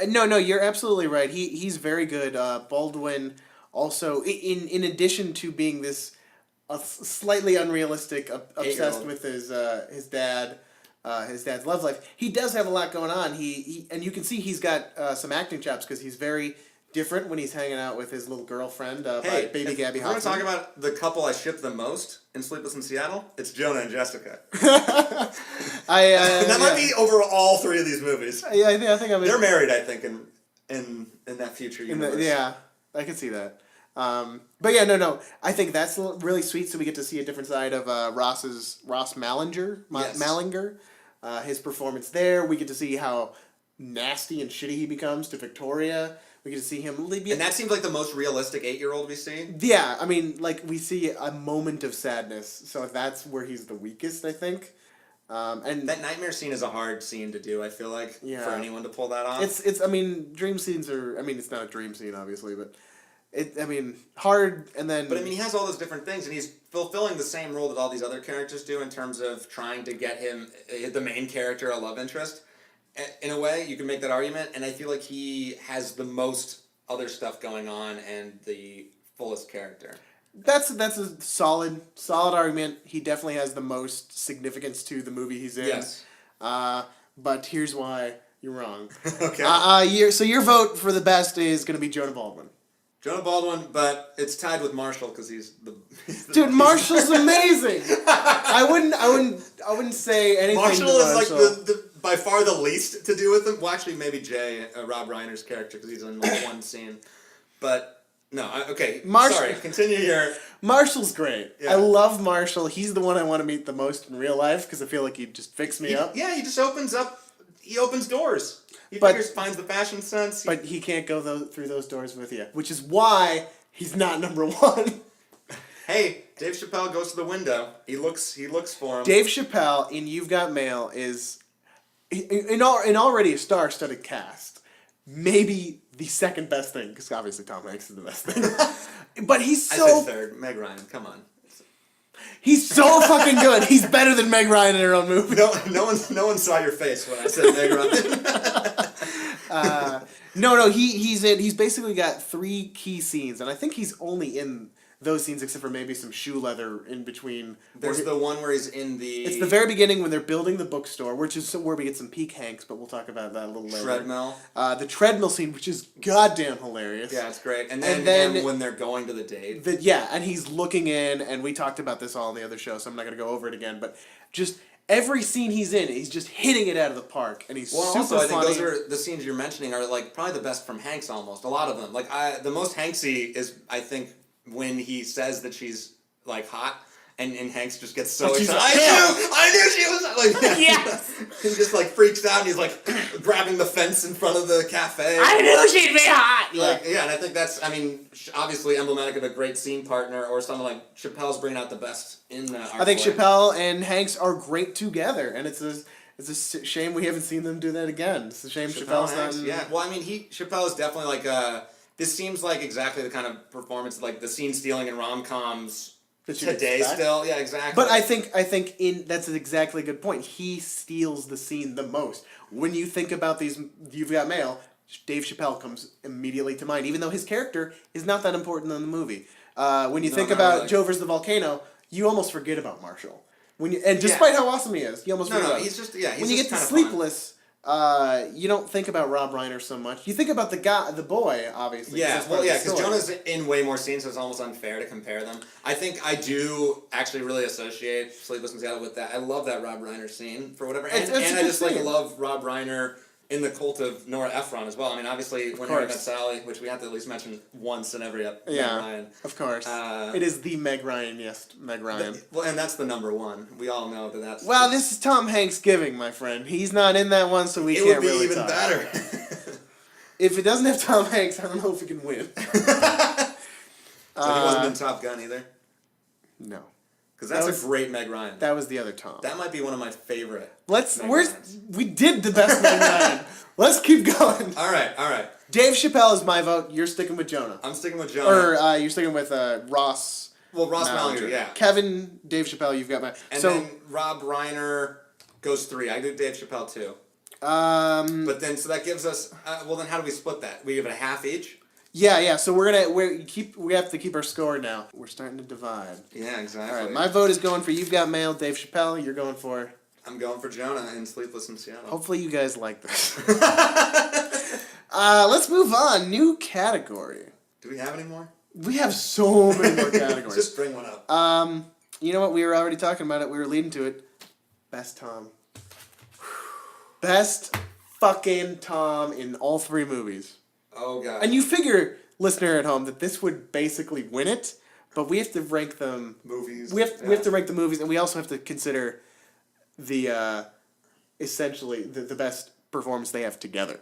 No, you're absolutely right. He's very good. Baldwin also, in addition to being this slightly unrealistic, obsessed with his dad, his dad's love life, he does have a lot going on. He and you can see he's got some acting chops because he's very different when he's hanging out with his little girlfriend, baby Gabby Hoffman. We're going to talk about the couple I ship the most in Sleepless in Seattle. It's Jonah and Jessica. That might be over all three of these movies. Yeah, I think they're married. I think in that future universe. Yeah, I can see that. But yeah, no. I think that's really sweet. So we get to see a different side of Ross Malinger. Yes. Malinger, his performance there. We get to see how nasty and shitty he becomes to Victoria. We get to see him... And that seems like the most realistic 8-year-old we see? Yeah, I mean, like, we see a moment of sadness, so that's where he's the weakest, I think. And that nightmare scene is a hard scene to do, I feel like, for anyone to pull that off. It's I mean, dream scenes are... I mean, it's not a dream scene, obviously, but... hard, and then... But, I mean, he has all those different things, and he's fulfilling the same role that all these other characters do in terms of trying to get him, the main character, a love interest. In a way, you can make that argument, and I feel like he has the most other stuff going on and the fullest character. That's a solid argument. He definitely has the most significance to the movie he's in. Yes. But here's why you're wrong. Okay. So your vote for the best is going to be Jonah Baldwin. Jonah Baldwin, but it's tied with Marshall because he's the dude. Marshall's amazing. I wouldn't say anything. Marshall is like the by far the least to do with him. Well, actually, maybe Jay, Rob Reiner's character, because he's in like one scene. But no, okay. Sorry, continue your. Marshall's great. Yeah. I love Marshall. He's the one I want to meet the most in real life because I feel like he'd just fix me up. Yeah, he just opens up. He opens doors. He finds the fashion sense. But he can't go through those doors with you, which is why he's not number one. Hey, Dave Chappelle goes to the window. He looks for him. Dave Chappelle in You've Got Mail is in already a star-studded cast. Maybe the second best thing, because obviously Tom Hanks is the best thing. But he's so... I said third. Meg Ryan, come on. He's so fucking good. He's better than Meg Ryan in her own movie. No one saw your face when I said Meg Ryan. He's basically got 3 key scenes, and I think he's only in those scenes except for maybe some shoe leather in between. There's the one where he's in the... It's the very beginning when they're building the bookstore, which is where we get some peak Hanks, but we'll talk about that a little later. Treadmill. The treadmill scene, which is goddamn hilarious. Yeah, it's great. And then him when they're going to the date. And he's looking in, and we talked about this all on the other show, so I'm not going to go over it again, but just... Every scene he's in, he's just hitting it out of the park, and he's super also, I funny. think those are the scenes you're mentioning are like probably the best from Hanks. Almost a lot of them. Like the most Hanksy is I think when he says that she's like hot, And Hanks just gets so But she's excited. like, I knew she was like, Yes! He just like freaks out and he's like grabbing the fence in front of the cafe. I knew she'd be hot! Like, yeah, and I think that's, I mean, obviously emblematic of a great scene partner or something like Chappelle's bringing out the best in our I think play. Chappelle and Hanks are great together, and it's a shame we haven't seen them do that again. It's a shame Chappelle's Hanks, not... yeah. Well, I mean, Chappelle is definitely like, this seems like exactly the kind of performance, like the scene stealing in rom-coms That you today expect. still. Yeah, exactly. But I think that's an exactly good point. He steals the scene the most. When you think about these, You've Got Mail, Dave Chappelle comes immediately to mind, even though his character is not that important in the movie. When you think not about really. Joe versus the Volcano, you almost forget about Marshall. Despite how awesome he is, you almost forget about him. he's just, yeah, he's When you just get to kinda fun. Sleepless, you don't think about Rob Reiner so much. You think about the boy, obviously. Yeah, that's part well, of the yeah, because story. Jonah's in way more scenes, so it's almost unfair to compare them. I think I do actually really associate Sleepless in Seattle with that. I love that Rob Reiner scene for whatever, It's and a I good just like scene. love Rob Reiner in the cult of Nora Ephron as well. I mean, obviously, when Harry Met Sally, which we have to at least mention once in every episode. Yeah, Meg Ryan. of course. It is the Meg Ryan, yes, Meg Ryan. Well, and that's the number one. We all know that's. Well, this is TomRanksgiving, my friend. He's not in that one, so we it can't would be really even talk. better. If it doesn't have Tom Hanks, I don't know if it can win. So he wasn't in Top Gun either, No, because that's That was- a great Meg Ryan. that was the other Tom. That might be one of my favorite. Meg Ryans. We did the best Meg Ryan. Let's keep going. All right. Dave Chappelle is my vote. You're sticking with Jonah. I'm sticking with Jonah. Or you're sticking with Ross. Well, Ross Malinger, yeah. Kevin, Dave Chappelle, you've got my... And then Rob Reiner goes 3. I do Dave Chappelle too. But then, so that gives us... well, then how do we split that? We give it a half each? Yeah. So we have to keep our score now. We're starting to divide. Yeah, exactly. All right, my vote is going for You've Got Mail, Dave Chappelle. You're going for... I'm going for Jonah in Sleepless in Seattle. Hopefully you guys like this. Let's move on. New category. Do we have any more? We have so many more categories. Just bring one up. You know what? We were already talking about it. We were leading to it. Best Tom. Best fucking Tom in all 3 movies. Oh, God. And you figure, listener at home, that this would basically win it, but we have to rank them. Movies. We have to rank the movies, and we also have to consider the essentially the best performance they have together.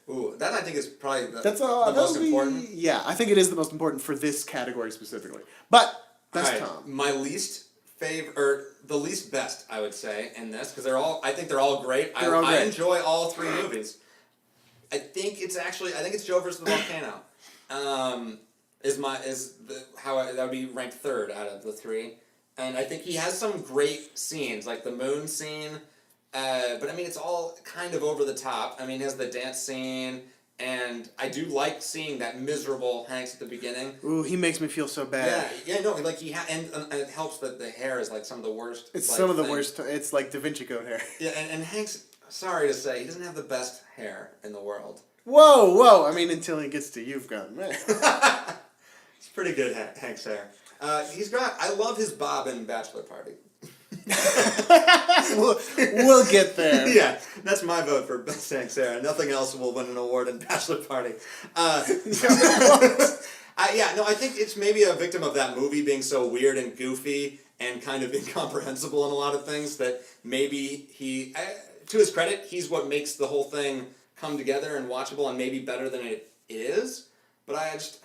Ooh, that I think is probably the That'll most be- important. Yeah, I think it is the most important for this category specifically. But best Alright, Tom. my least favorite, or the least best, I would say, in this, because I think they're all great. They're all I great. enjoy all 3 movies. I think it's Joe versus the Volcano. That would be ranked 3rd out of the 3. And I think he has some great scenes, like the moon scene. But I mean, it's all kind of over the top. I mean, he has the dance scene, and I do like seeing that miserable Hanks at the beginning. Ooh, he makes me feel so bad. No, like and it helps that the hair is like some of the worst. It's like, some of the things. worst. It's like Da Vinci Code hair. Yeah, and Hanks, sorry to say, he doesn't have the best hair in the world. Whoa! I mean, until he gets to You've Got Mail. It's pretty good Hank's hair. I love his bob in Bachelor Party. we'll get there. Yeah, that's my vote for best Hank's hair. Nothing else will win an award in Bachelor Party. I think it's maybe a victim of that movie being so weird and goofy and kind of incomprehensible in a lot of things that maybe he, to his credit, he's what makes the whole thing come together and watchable and maybe better than it is. But I just...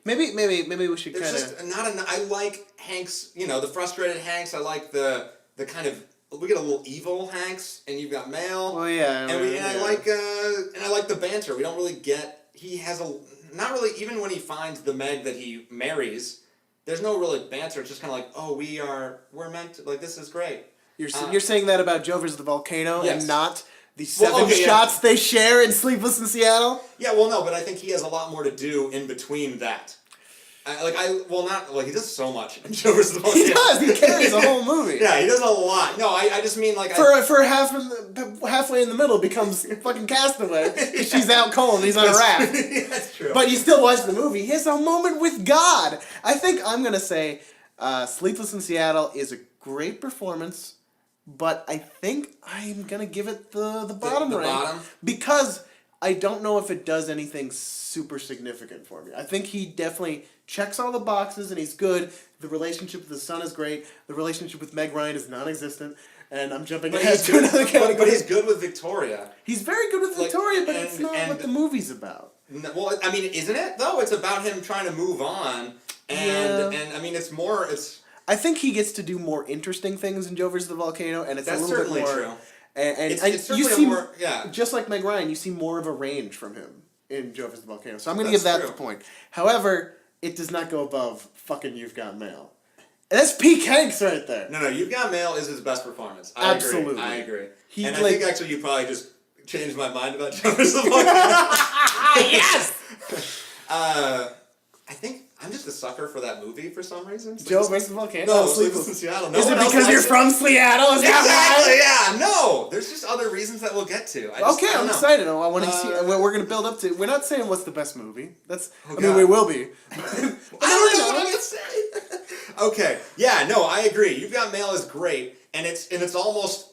Maybe we should kind There's of... just not enough. I like Hanks, the frustrated Hanks. I like the kind of... We get a little evil Hanks, and You've Got Mail. Oh, yeah. I like the banter. We don't really get... He has not really... Even when he finds the Meg that he marries, there's no really banter. It's just kind of like, oh, we're meant to... Like, this is great. You're saying that about Joe versus the Volcano Yes. and not the 7 yeah. shots they share in Sleepless in Seattle? Yeah, well, no, but I think he has a lot more to do in between that. He does so much in Joe versus the Volcano. He does. He carries the whole movie. Yeah, he does a lot. No, I just mean like... For halfway in the middle becomes fucking Castaway. She's out cold and he's on a raft. Yeah, that's true. But you still watch the movie. He has a moment with God. I think I'm going to say Sleepless in Seattle is a great performance, but I think I'm going to give it the bottom rank. bottom? Because I don't know if it does anything super significant for me. I think he definitely checks all the boxes and he's good. The relationship with his son is great. The relationship with Meg Ryan is non-existent. And I'm jumping ahead to another category. But he's good with Victoria. He's very good with Victoria, but it's not what the movie's about. No, well, I mean, isn't it, though? It's about him trying to move on. And I mean, it's more... I think he gets to do more interesting things in Joe versus the Volcano, and it's a little bit more... That's certainly true. And it's you see, more, yeah. Just like Meg Ryan, you see more of a range from him in Joe vs. the Volcano. So I'm going to give that the point. However, it does not go above fucking You've Got Mail. And that's Peak Hanks right there. No, You've Got Mail is his best performance. Absolutely. I agree. And I think actually you probably just changed my mind about Joe vs. the Volcano. Yes! I think I'm just a sucker for that movie for some reason. Joe vs. the Volcano? No, Sleepless in Seattle. No is it because you're from Seattle? Is exactly, yeah. No, there's just other reasons that we'll get to. I'm excited. I want to see. We're going to build up to. We're not saying what's the best movie. That's. Oh, I mean, we will be. I don't know what I'm going to say. Okay. Yeah. No, I agree. You've Got Mail is great, and it's almost.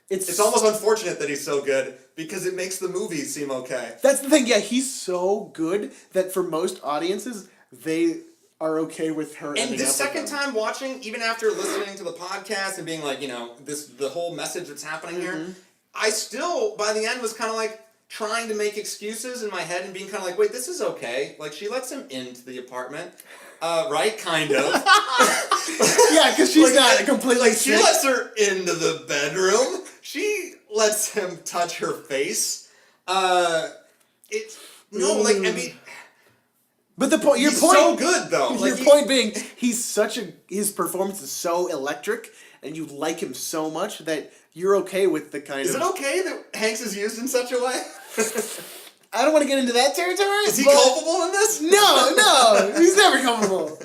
It's almost unfortunate that he's so good because it makes the movie seem okay. That's the thing. Yeah, he's so good that for most audiences, they are okay with her. And this second time watching, even after listening to the podcast and being like, the whole message that's happening here, I still, by the end, was kind of like trying to make excuses in my head and being kind of like, wait, this is okay. Like, she lets him into the apartment. Right? Kind of. Yeah, because she's not completely sick. She lets her into the bedroom. She lets him touch her face. I mean... But your point... He's so good, though. Your point being, his performance is so electric, and you like him so much that you're okay with the kind of... Is it okay that Hanks is used in such a way? I don't want to get into that territory. Is he culpable in this? No, he's never culpable.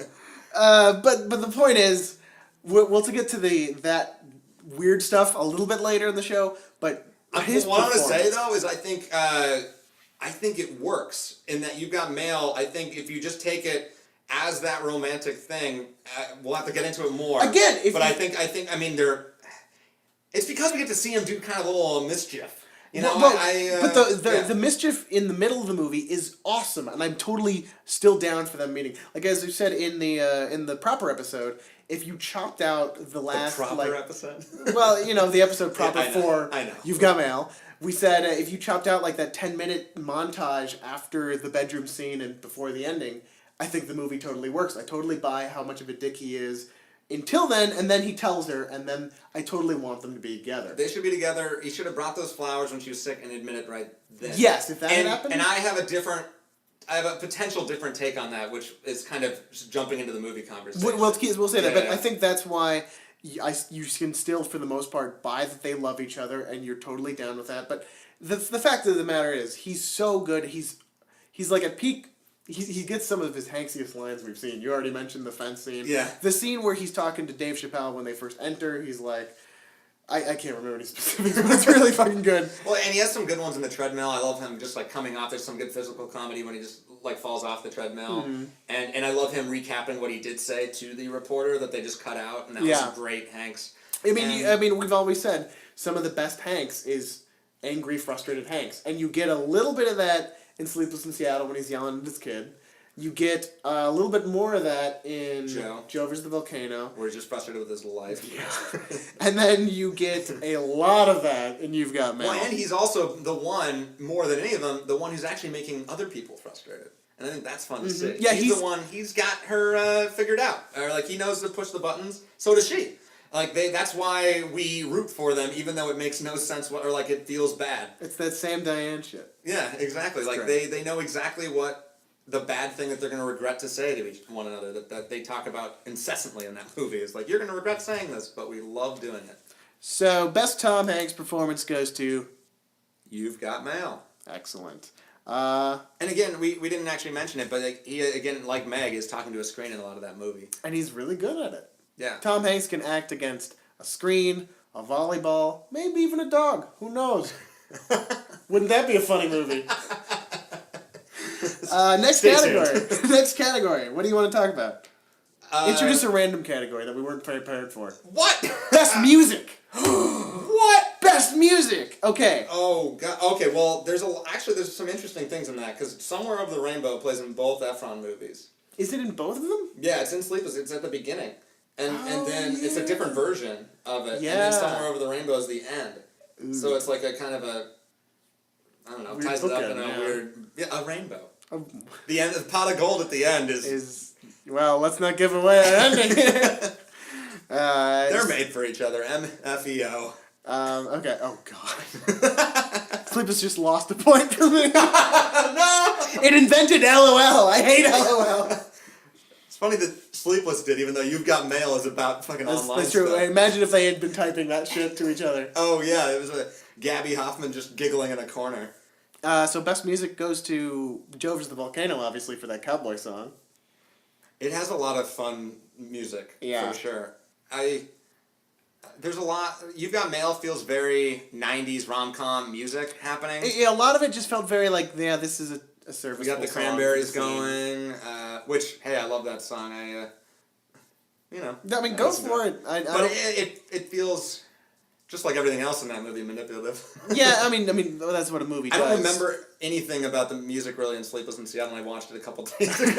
But the point is, we'll get to that weird stuff a little bit later in the show. But what I want to say though is I think it works in that You've Got Mail. I think if you just take it as that romantic thing, we'll have to get into it more. Again, I think it's because we get to see him do kind of a little mischief. The mischief in the middle of the movie is awesome, and I'm totally still down for them meeting. Like as you said in the proper episode, if you chopped out the last episode, the episode proper for I know. You've Got Mail, we said if you chopped out like that 10-minute montage after the bedroom scene and before the ending, I think the movie totally works. I totally buy how much of a dick he is. Until then, and then he tells her, and then I totally want them to be together. They should be together. He should have brought those flowers when she was sick and admitted right then. Yes, if that had happened. And I have a potential different take on that, which is kind of just jumping into the movie conversation. We'll say that, but I think that's why you can still, for the most part, buy that they love each other, and you're totally down with that. But the fact of the matter is, he's so good. He's like at peak. He gets some of his Hanksiest lines we've seen. You already mentioned the fence scene. Yeah. The scene where he's talking to Dave Chappelle when they first enter, he's like, I can't remember any specifics, but it's really fucking good. Well, and he has some good ones in the treadmill. I love him just like coming off. There's some good physical comedy when he just like falls off the treadmill. Mm-hmm. And I love him recapping what he did say to the reporter that they just cut out, and that was great, Hanks. I mean, we've always said some of the best Hanks is angry, frustrated Hanks, and you get a little bit of that in Sleepless in Seattle when he's yelling at his kid. You get a little bit more of that in Joe vs. the Volcano. Where he's just frustrated with his life. Yeah. And then you get a lot of that in You've Got Mail. Well, and he's also the one, more than any of them, the one who's actually making other people frustrated. And I think that's fun to see. Yeah, he's the one, he's got her figured out. Or like he knows to push the buttons, so does she. Like that's why we root for them, even though it makes no sense or like it feels bad. It's that Sam Diane shit. Yeah, exactly. Like they know exactly what the bad thing that they're going to regret to say to one another that they talk about incessantly in that movie is like, you're going to regret saying this, but we love doing it. So best Tom Hanks performance goes to You've Got Mail. Excellent. And again, we didn't actually mention it, but he again, like Meg, is talking to a screen in a lot of that movie, and he's really good at it. Yeah. Tom Hanks can act against a screen, a volleyball, maybe even a dog. Who knows? Wouldn't that be a funny movie? Next category. What do you want to talk about? Introduce a random category that we weren't prepared for. What? Best music. What? Best Best music. Okay. Oh God. Okay. Well, there's some interesting things in that because Somewhere Over the Rainbow plays in both Efron movies. Is it in both of them? Yeah, it's in Sleepless. It's at the beginning, and then it's a different version of it. Yeah. And then Somewhere Over the Rainbow is the end. Ooh. So it's like a kind of a, I don't know, weird ties it up in a weird, a rainbow. The end, the pot of gold at the end is well, let's not give away an ending. They're made for each other. MFEO. Okay. Oh God. Sleepless just lost a point for me. No. It invented LOL. I hate LOL. It's funny that Sleepless did, even though You've Got Mail is about fucking online That's true. stuff. Imagine if they had been typing that shit to each other. Oh yeah, it was Gabby Hoffman just giggling in a corner. So best music goes to Versus the Volcano, obviously, for that cowboy song. It has a lot of fun music, for sure. There's a lot. You've Got Mail feels very 90s rom-com music happening. Yeah, a lot of it just felt very like, this is a service. We got the Cranberries going, which, hey, I love that song. I mean, go for it. But it feels just like everything else in that movie, manipulative. Yeah, I mean, that's what a movie does. I don't remember anything about the music really in Sleepless in Seattle, and I watched it a couple days ago,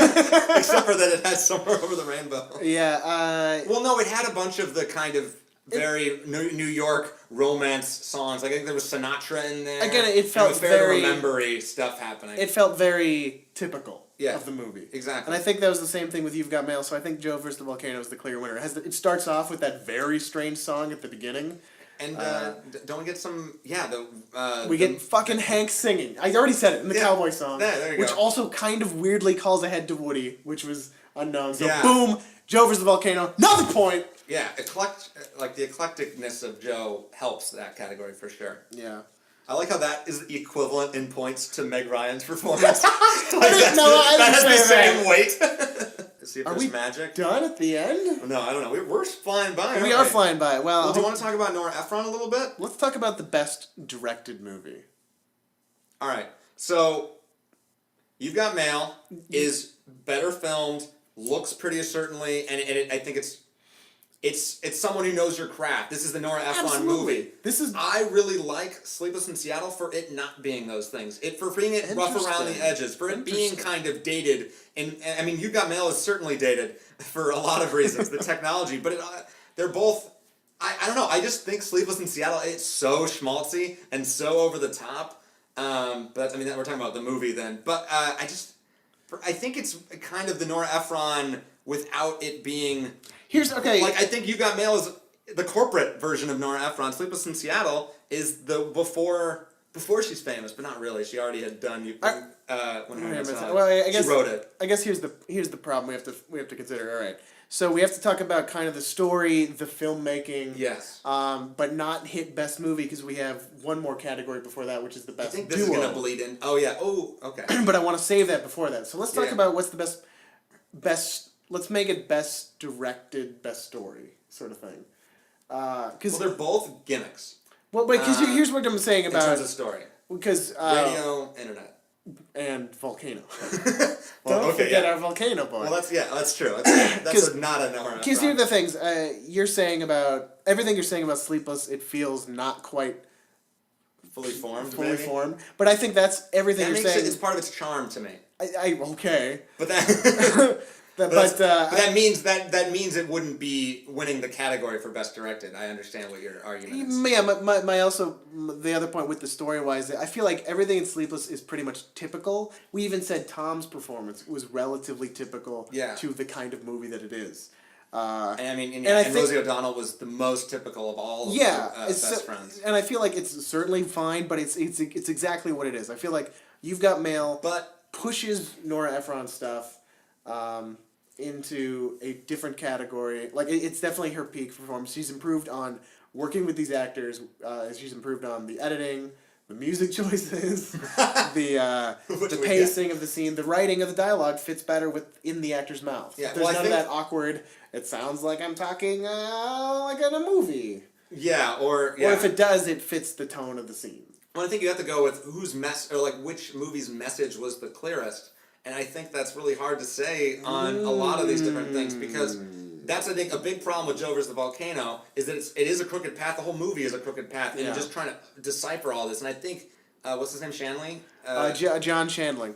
except for that it had Somewhere Over the Rainbow. Yeah. Well, no, it had a bunch of the kind of very New York romance songs. Like, I think there was Sinatra in there. Again, it felt very remember-y stuff happening. It felt very typical of the movie. Exactly. And I think that was the same thing with You've Got Mail, so I think Joe vs. the Volcano is the clear winner. It starts off with that very strange song at the beginning. And don't we get some? We get fucking Hank singing. I already said it in the cowboy song, there you which go. also kind of weirdly calls ahead to Woody, which was unknown. So boom, Joe vs. the Volcano, another point. Yeah, the eclecticness of Joe helps that category for sure. Yeah. I like how that is equivalent in points to Meg Ryan's performance. That has the same weight. See if Are there's we magic. Done at the end? No, I don't know. We're flying by. We are flying by. Well, do you want to talk about Nora Ephron a little bit? Let's talk about the best directed movie. All right. So, You've Got Mail is better filmed, looks pretty certainly, and I think it's someone who knows your craft. This is the Nora Ephron movie. I really like Sleepless in Seattle for it not being those things. For being rough around the edges, for it being kind of dated. And I mean, You've Got Mail is certainly dated for a lot of reasons, the technology. But they're both. I don't know. I just think Sleepless in Seattle. It's so schmaltzy and so over the top. But I mean, we're talking about the movie then. But I think it's kind of the Nora Ephron without it being. Like, I think You've Got Mail is the corporate version of Nora Ephron. Sleepless in Seattle is the before she's famous, but not really. She already had done when her she wrote it. I guess here's the problem we have to consider. All right, so we have to talk about kind of the story, the filmmaking. Yes. But not hit best movie because we have one more category before that, which is the best. I think this is gonna bleed in. Oh yeah. Oh okay. But I want to save that before that. So let's talk about what's the best. Let's make it best directed, best story sort of thing. Because they're both gimmicks. Well, but because here's what I'm saying about in terms of story. Because radio, internet, and volcano. Don't forget our volcano boy. Well, that's true. That's not a Nora. Because here are the things you're saying about everything you're saying about Sleepless. It feels not quite fully formed. But I think that's everything you're saying. It's part of its charm to me. Okay. But that. But that means it wouldn't be winning the category for best directed. I understand what your argument is. Yeah, the other point with the story wise, I feel like everything in Sleepless is pretty much typical. We even said Tom's performance was relatively typical to the kind of movie that it is. And I mean, and Rosie O'Donnell was the most typical of all of Best Friends. And I feel like it's certainly fine, but it's exactly what it is. I feel like You've Got Mail, but pushes Nora Ephron stuff. Into a different category. Like, it's definitely her peak performance. She's improved on working with these actors. She's improved on the editing, the music choices, the pacing of the scene, the writing of the dialogue fits better within the actor's mouth. Yeah, There's none of that awkward, it sounds like I'm talking like in a movie. Yeah, or if it does, it fits the tone of the scene. Well, I think you have to go with which movie's message was the clearest. And I think that's really hard to say on a lot of these different things because that's, I think, a big problem with Joe versus the Volcano, is that it is a crooked path. The whole movie is a crooked path, and you're just trying to decipher all this. And I think, what's his name, Shanley? John Shandling.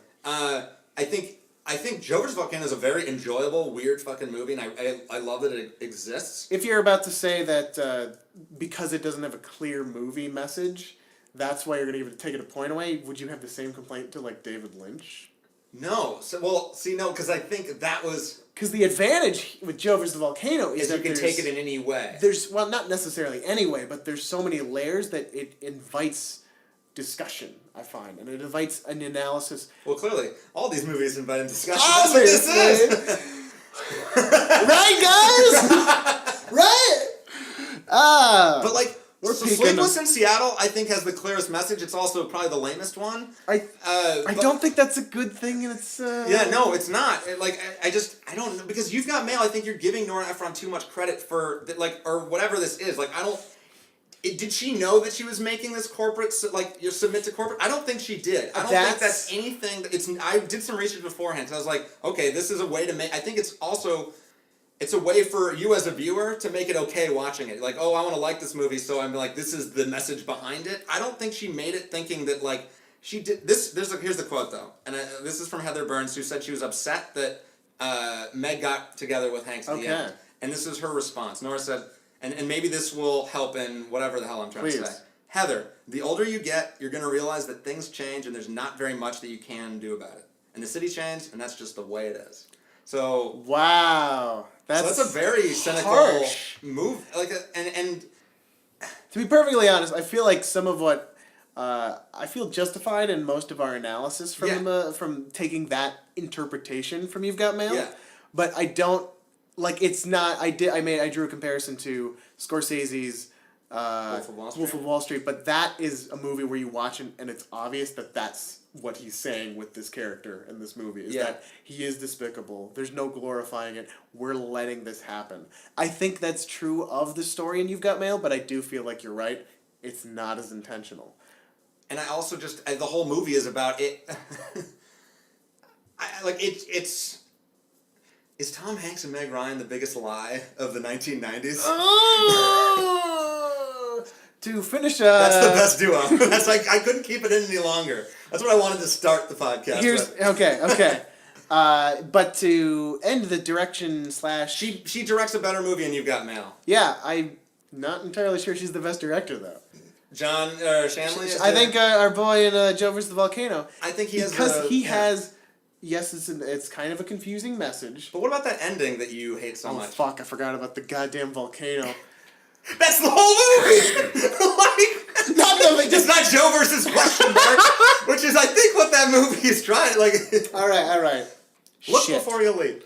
I think Joe vs. Volcano is a very enjoyable, weird fucking movie, and I love that it exists. If you're about to say that because it doesn't have a clear movie message, that's why you're going to take it a point away, would you have the same complaint to, like, David Lynch? No. No, because I think that was... Because the advantage with Joe vs. the Volcano is that you can take it in any way. Well, not necessarily any way, but there's so many layers that it invites discussion, I find, and it invites an analysis. Well, clearly, all these movies invite discussion. Obviously! That's what this is! Right, guys? Right? But, like, we're Sleepless in Seattle, I think, has the clearest message. It's also probably the lamest one. I don't think that's a good thing, and it's... Yeah, no, it's not. I don't know, because You've Got Mail, I think you're giving Nora Ephron too much credit for, or whatever this is. Like, I don't... Did she know that she was making this corporate, you submit to corporate? I don't think she did. I don't think that's anything. I did some research beforehand, so I was like, okay, this is a way to make... I think it's also... It's a way for you as a viewer to make it okay watching it. Like, oh, I want to like this movie, so I'm like, this is the message behind it. I don't think she made it thinking that, like, she did... Here's the quote, though. And this is from Heather Burns, who said she was upset that Meg got together with Hanks at the end. And this is her response. Nora said... And maybe this will help in whatever the hell I'm trying to say. Heather, the older you get, you're going to realize that things change and there's not very much that you can do about it. And the city changed, and that's just the way it is. So... Wow. That's a very cynical move. And to be perfectly honest, I feel like some of what... I feel justified in most of our analysis from taking that interpretation from You've Got Mail. Yeah. But I don't... Like, it's not... I drew a comparison to Scorsese's Wolf of Wall Street, but that is a movie where you watch it and it's obvious that that's what he's saying with this character in this movie, is that he is despicable. There's no glorifying it. We're letting this happen. I think that's true of the story in You've Got Mail, but I do feel like you're right. It's not as intentional. And I also just... the whole movie is about it... it's... Is Tom Hanks and Meg Ryan the biggest lie of the 1990s? To finish... That's the best duo. That's like, I couldn't keep it in any longer. That's what I wanted to start the podcast with. Okay. But to end the direction / She directs a better movie than You've Got Mail. Yeah, I'm not entirely sure she's the best director, though. John Shanley? I think our boy in Joe vs. the Volcano. I think he has... Because he has... Yes, it's kind of a confusing message. But what about that ending that you hate so much? Oh, fuck, I forgot about the goddamn volcano. That's the whole movie! It's not Joe versus question mark, which is, I think, what that movie is trying. All right. Look before you leave.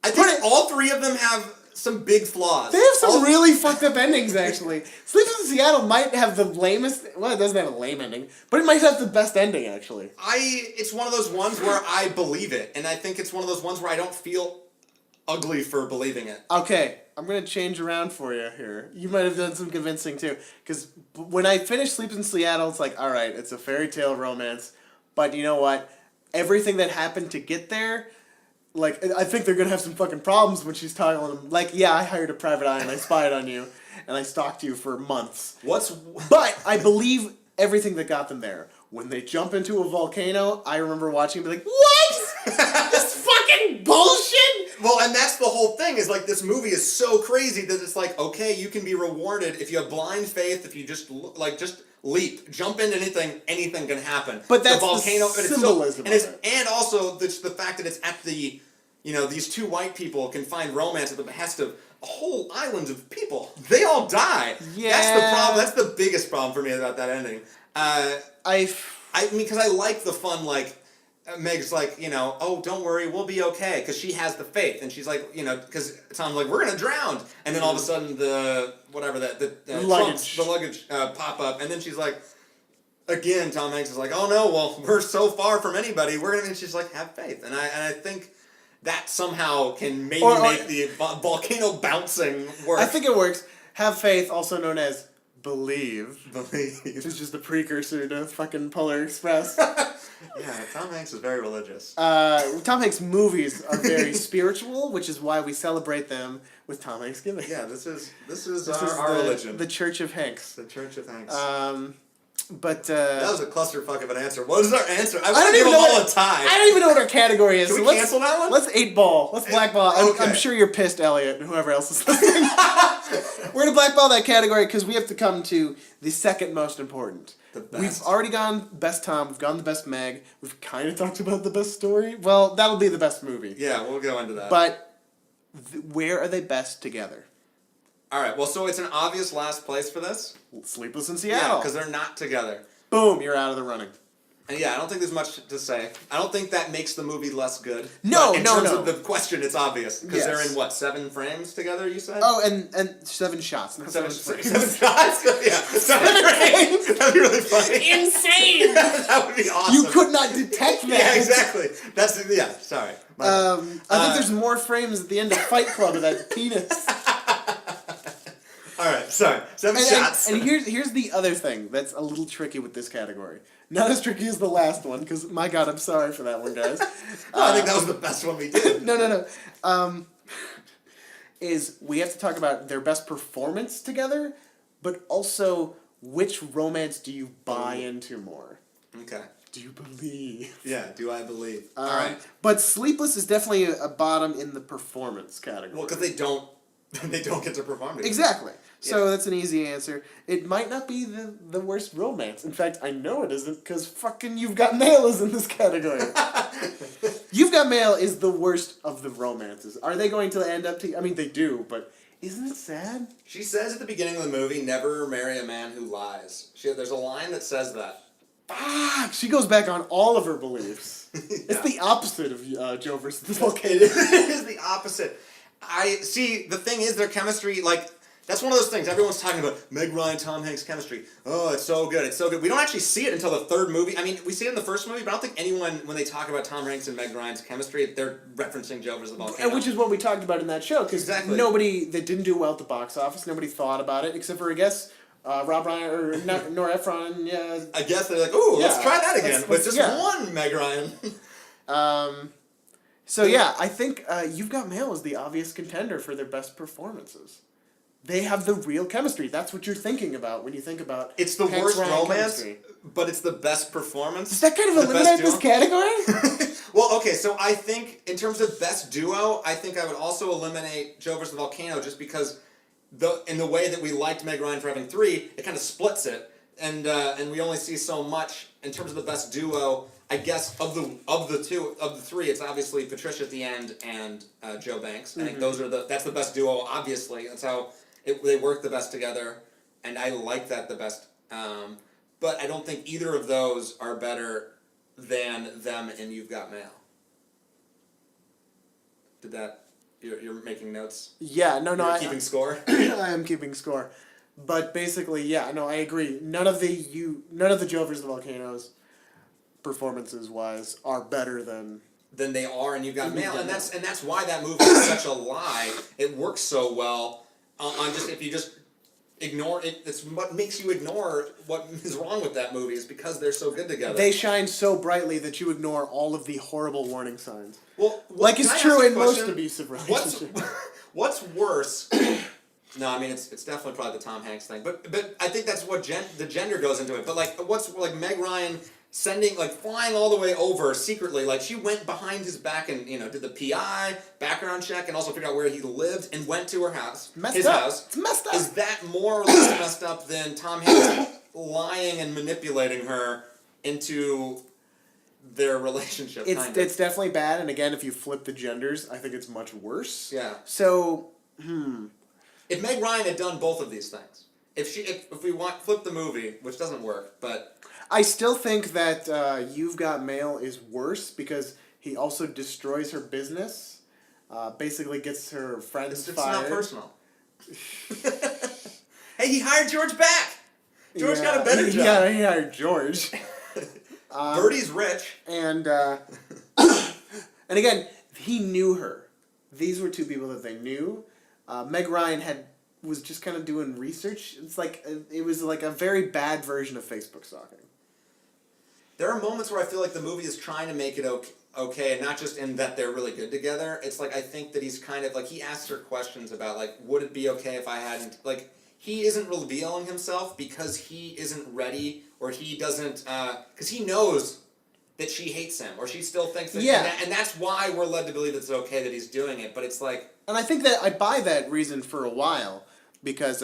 I think all three of them have some big flaws. They have some really fucked up endings, actually. Sleepless in Seattle might have the lamest... Well, it doesn't have a lame ending, but it might have the best ending, actually. It's one of those ones where I believe it, and I think it's one of those ones where I don't feel ugly for believing it. Okay, I'm going to change around for you here. You might have done some convincing, too. Because when I finished Sleepless in Seattle, it's like, all right, it's a fairy tale romance, but you know what? Everything that happened to get there... Like, I think they're going to have some fucking problems when she's telling them, like, yeah, I hired a private eye and I spied on you and I stalked you for months. But I believe everything that got them there. When they jump into a volcano, I remember watching and be like, what? This fucking bullshit? Well, and that's the whole thing, is like, this movie is so crazy that it's like, okay, you can be rewarded if you have blind faith, if you just leap, jump into anything can happen. But that's the volcano, the symbolism of it. And also the fact that it's at the, these two white people can find romance at the behest of a whole island of people. They all die. Yeah. That's the problem. That's the biggest problem for me about that ending. Because I like the fun, Meg's like, oh, don't worry, we'll be okay, because she has the faith, and she's like, because Tom's like, we're gonna drown, and then all of a sudden the luggage pop up, and then she's like, again, Tom Hanks is like, oh no, well, we're so far from anybody, and she's like, have faith, and I think that somehow can maybe make the volcano bouncing work. I think it works. Have faith, also known as Believe. Believe. It's just a precursor to fucking Polar Express. Yeah, Tom Hanks is very religious. Tom Hanks movies are very spiritual, which is why we celebrate them with TomRanksgiving. Yeah, this is our religion. The Church of Hanks. The Church of Hanks. But that was a clusterfuck of an answer. What is our answer? I don't want to give even them know all what- a tie. I don't even know what our category is. Can so we let's cancel that one? Let's 8-ball. Let's blackball. Okay. I'm sure you're pissed, Elliot, and whoever else is listening. We're gonna blackball that category because we have to come to the second most important. The best. We've already gone best Tom. We've gone the best Meg. We've kind of talked about the best story. Well, that'll be the best movie. Yeah, we'll go into that. But where are they best together? All right. Well, so it's an obvious last place for this. Sleepless in Yeah, Seattle. because they're not together. Boom, you're out of the running. And yeah, I don't think there's much to say. I don't think that makes the movie less good. No, but in no, terms no. of the question, it's obvious because Yes. they're in what 7 frames together. You said. Oh, and 7 shots. Not Seven 7 shots. Yeah, 7 frames. That'd be really funny. Insane! That would be awesome. You could not detect that. Yeah, exactly. Sorry. I think there's more frames at the end of Fight Club of that penis. All right, sorry. 7 shots. And here's the other thing that's a little tricky with this category. Not as tricky as the last one, because my God, I'm sorry for that one, guys. I think that was the best one we did. No. Is we have to talk about their best performance together, but also which romance do you buy into more? Okay. Do you believe? Yeah. Do I believe? All right. But Sleepless is definitely a bottom in the performance category. Well, because they don't get to perform together. Exactly. So Yeah. that's an easy answer. It might not be the worst romance. In fact, I know it isn't, because fucking You've Got Mail is in this category. You've Got Mail is the worst of the romances. Are they going to end up to... I mean, they do, but isn't it sad? She says at the beginning of the movie, "Never marry a man who lies." There's a line that says that. Fuck! She goes back on all of her beliefs. Yeah. It's the opposite of Joe versus the Volcano. It is the opposite. I see. The thing is, their chemistry, like, that's one of those things. Everyone's talking about Meg Ryan, Tom Hanks chemistry. Oh, it's so good. It's so good. We don't actually see it until the third movie. I mean, we see it in the first movie, but I don't think anyone, when they talk about Tom Hanks and Meg Ryan's chemistry, they're referencing Joe versus the Volcano. And which is what we talked about in that show, because Exactly. nobody that didn't do well at the box office, nobody thought about it, except for, I guess, Rob Ryan or Nora Ephron. And, yeah. I guess they're like, "Ooh, let's Yeah. try that again." With just yeah. one Meg Ryan. So yeah, I think You've Got Mail is the obvious contender for their best performances. They have the real chemistry. That's what you're thinking about when you think about. It's the Hanks worst Ryan romance, chemistry. but it's the best performance. Does that kind of The best eliminate this duo? category? Well, okay, so I think in terms of best duo, I think I would also eliminate Joe versus the Volcano just because in the way that we liked Meg Ryan for having 3, it kind of splits it, and we only see so much in terms of the best duo. I guess of the 3, it's obviously Patricia at the end and Joe Banks. I think that's the best duo. Obviously, that's how they work the best together, and I like that the best. But I don't think either of those are better than them in You've Got Mail. Did that? You're making notes? Yeah, no, You're keeping score? I am keeping score, but basically, yeah, no, I agree. None of the Joe versus the Volcanoes, performances wise, are better than they are in You've Got Mail, Got and Mail. that's why that movie is such a lie. It works so well on just if you just ignore it. It's what makes you ignore what is wrong with that movie is because they're so good together. They shine so brightly that you ignore all of the horrible warning signs. Well, Like can I it's ask true you a in most question? abusive relationships. What's worse? No, I mean it's definitely probably the Tom Hanks thing, but I think that's what the gender goes into it. But like, what's like Meg Ryan flying all the way over secretly? Like she went behind his back and did the PI background check and also figured out where he lived and went to her house, Messed up. It's messed up. Is that more or less messed up than Tom Hanks lying and manipulating her into their relationship? It's definitely bad, and again, if you flip the genders, I think it's much worse. Yeah. So, If Meg Ryan had done both of these things, if we flip the movie, which doesn't work, but I still think that You've Got Mail is worse because he also destroys her business, basically gets her friends it's fired. not personal. Hey, he hired George back. George got a better job. Yeah, he hired George. Birdie's rich. And and again, he knew her. These were two people that they knew. Meg Ryan had was just kind of doing research. It's like it was like a very bad version of Facebook stalking. There are moments where I feel like the movie is trying to make it okay, and not just in that they're really good together. It's like I think that he's kind of like he asks her questions about like would it be okay if I hadn't like he isn't revealing himself because he isn't ready or he doesn't because he knows that she hates him or she still thinks that and that's why we're led to believe it's okay that he's doing it. But it's like, and I think that I buy that reason for a while because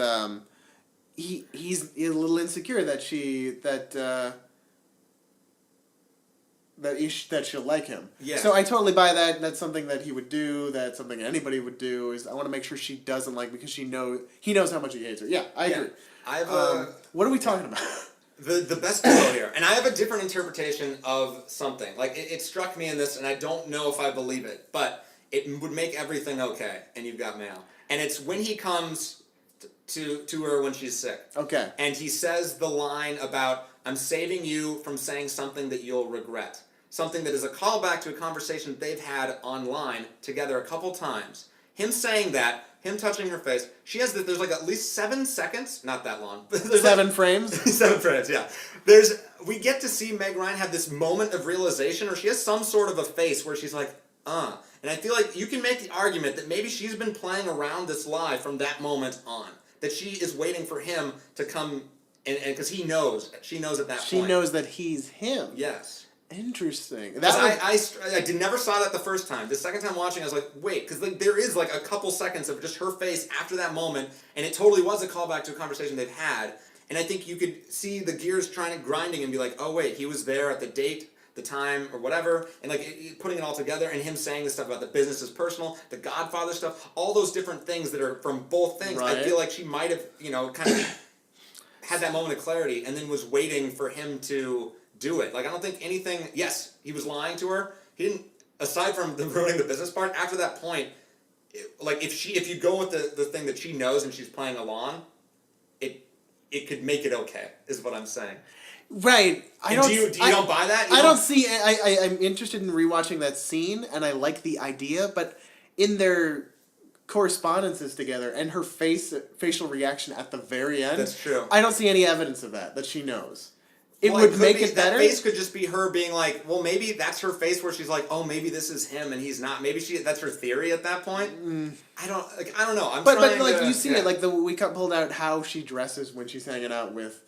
he's a little insecure that that she'll like him. Yeah. So I totally buy that. That's something that he would do. That's something anybody would do. Is I want to make sure she doesn't like me because he knows how much he hates her. Yeah, I agree. I have what are we talking about? The best duo here, and I have a different interpretation of something. Like it struck me in this, and I don't know if I believe it, but it would make everything okay. And you've got mail, and it's when he comes to her when she's sick. Okay. And he says the line about "I'm saving you from saying something that you'll regret." Something that is a callback to a conversation they've had online together a couple times. Him saying that, him touching her face, there's like at least 7 seconds, not that long. There's 7 frames? 7 frames, yeah. We get to see Meg Ryan have this moment of realization, or she has some sort of a face where she's like, And I feel like you can make the argument that maybe she's been playing around this lie from that moment on. That she is waiting for him to come, and because she knows at that point. She knows that he's him. Yes. Interesting. I never saw that the first time. The second time watching, I was like, wait, because there is like a couple seconds of just her face after that moment, and it totally was a callback to a conversation they've had. And I think you could see the gears grinding and be like, oh wait, he was there at the date, the time, or whatever, and like putting it all together, and him saying the stuff about the business is personal, the Godfather stuff, all those different things that are from both things. Right. I feel like she might have, kind of had that moment of clarity, and then was waiting for him to do it. Like, I don't think anything. Yes, he was lying to her. He didn't. Aside from the ruining the business part, after that point, if you go with the thing that she knows and she's playing along, it could make it okay. Is what I'm saying. Right. Do you don't buy that? I don't see. I'm interested in rewatching that scene, and I like the idea, but in their correspondences together and her facial reaction at the very end, that's true. I don't see any evidence of that she knows. It would make it better. That face could just be her being like, well, maybe that's her face where she's like, oh, maybe this is him and he's not. Maybe that's her theory at that point. I don't know. But like you see it, like we pulled out how she dresses when she's hanging out with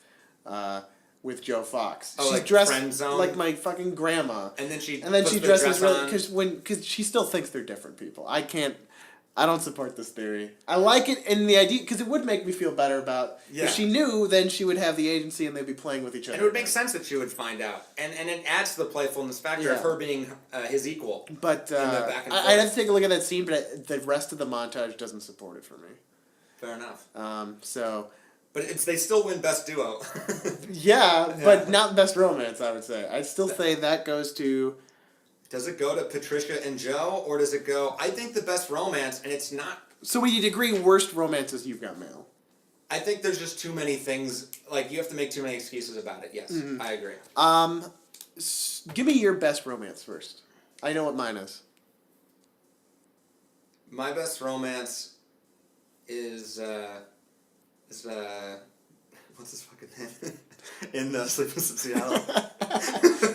Joe Fox. Oh, she's like dressed friend zone? like my fucking grandma. And then she dresses really because she still thinks they're different people. I don't support this theory. I like it in the idea because it would make me feel better about if she knew, then she would have the agency and they'd be playing with each other. And it would make sense that she would find out, and it adds to the playfulness factor of her being his equal. But I'd have to take a look at that scene, but the rest of the montage doesn't support it for me. Fair enough. But they still win best duo. but not best romance. I would say. I'd still say that goes to. Does it go to Patricia and Joe, or does it go... I think the best romance, and it's not... So we'd agree worst romances You've Got Mail. I think there's just too many things... Like, you have to make too many excuses about it. Yes, I agree. Give me your best romance first. I know what mine is. My best romance is what's his fucking name? In Sleepless in Seattle.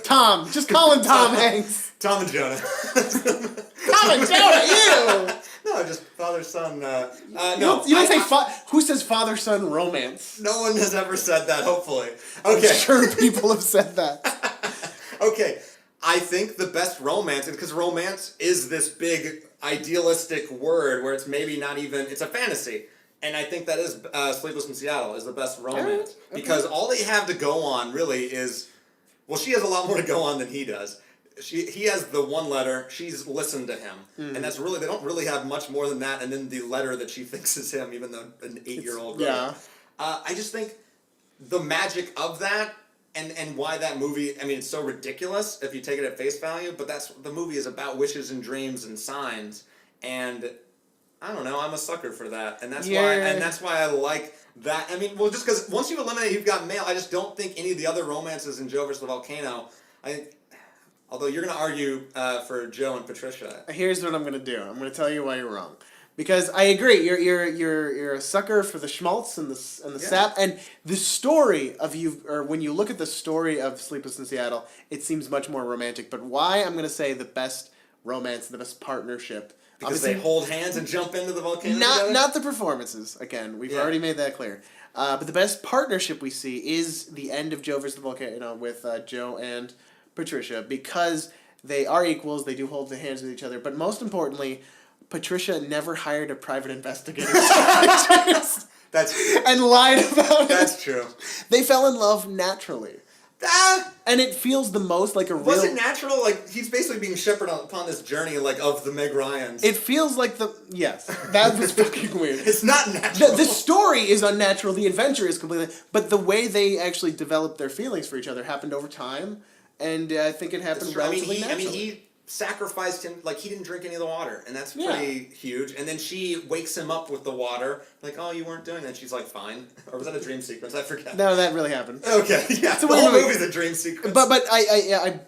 Tom. Just call him Tom Hanks. Tom and Jonah. Tom and Jonah, you! No, just father-son. No. You don't say who says father-son romance? No one has ever said that, hopefully. Okay. I'm sure people have said that. Okay. I think the best romance, because romance is this big idealistic word where it's maybe not even, it's a fantasy. And I think that is Sleepless in Seattle is the best romance. Okay. Because all they have to go on really is, well, she has a lot more to go on than he does. He has the one letter, she's listened to him. And that's really, they don't really have much more than that. And then the letter that she thinks is him, even though an 8-year-old girl. Yeah. I just think the magic of that and why that movie, I mean, it's so ridiculous if you take it at face value, but the movie is about wishes and dreams and signs. And I don't know, I'm a sucker for that. And that's why I like that. I mean, well, just because once you eliminate You've Got Mail, I just don't think any of the other romances in Joe versus the Volcano, although you're going to argue for Joe and Patricia. Here's what I'm going to do. I'm going to tell you why you're wrong. Because I agree, you're a sucker for the schmaltz and the sap, and the story of when you look at the story of Sleepless in Seattle, it seems much more romantic. But why I'm going to say the best romance, the best partnership, because they hold hands and jump into the volcano. Not the performances. Again, we've already made that clear. But the best partnership we see is the end of Joe versus the Volcano with Joe and Patricia, because they are equals. They do hold the hands with each other, but most importantly, Patricia never hired a private investigator. That's true. And lied about it. That's true. They fell in love naturally. And it feels the most like a real... Was it natural? Like, he's basically being shepherded upon this journey, like, of the Meg Ryans. It feels like Yes. That was fucking weird. It's not natural. The story is unnatural. The adventure is completely... But the way they actually developed their feelings for each other happened over time. And I think it happened relatively naturally. He sacrificed him, like, he didn't drink any of the water, and that's pretty huge. And then she wakes him up with the water, like, oh, you weren't doing that. She's like, fine. Or was that a dream sequence? I forget. No, that really happened. Okay, yeah. The whole movie's a dream sequence. But I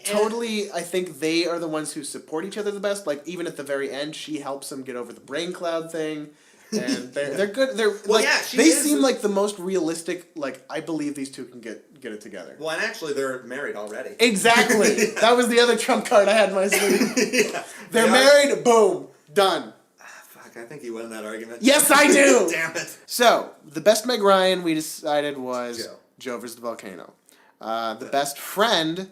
think they are the ones who support each other the best. Like, even at the very end, she helps him get over the brain cloud thing. And they're good. They seem like the most realistic. Like, I believe these two can get it together. Well, and actually, they're married already. Exactly. That was the other trump card I had in my sleeve. They're married. Boom. Done. Fuck, I think you won that argument. Yes, I do. Damn it. So the best Meg Ryan we decided was Joe versus the Volcano. The best friend.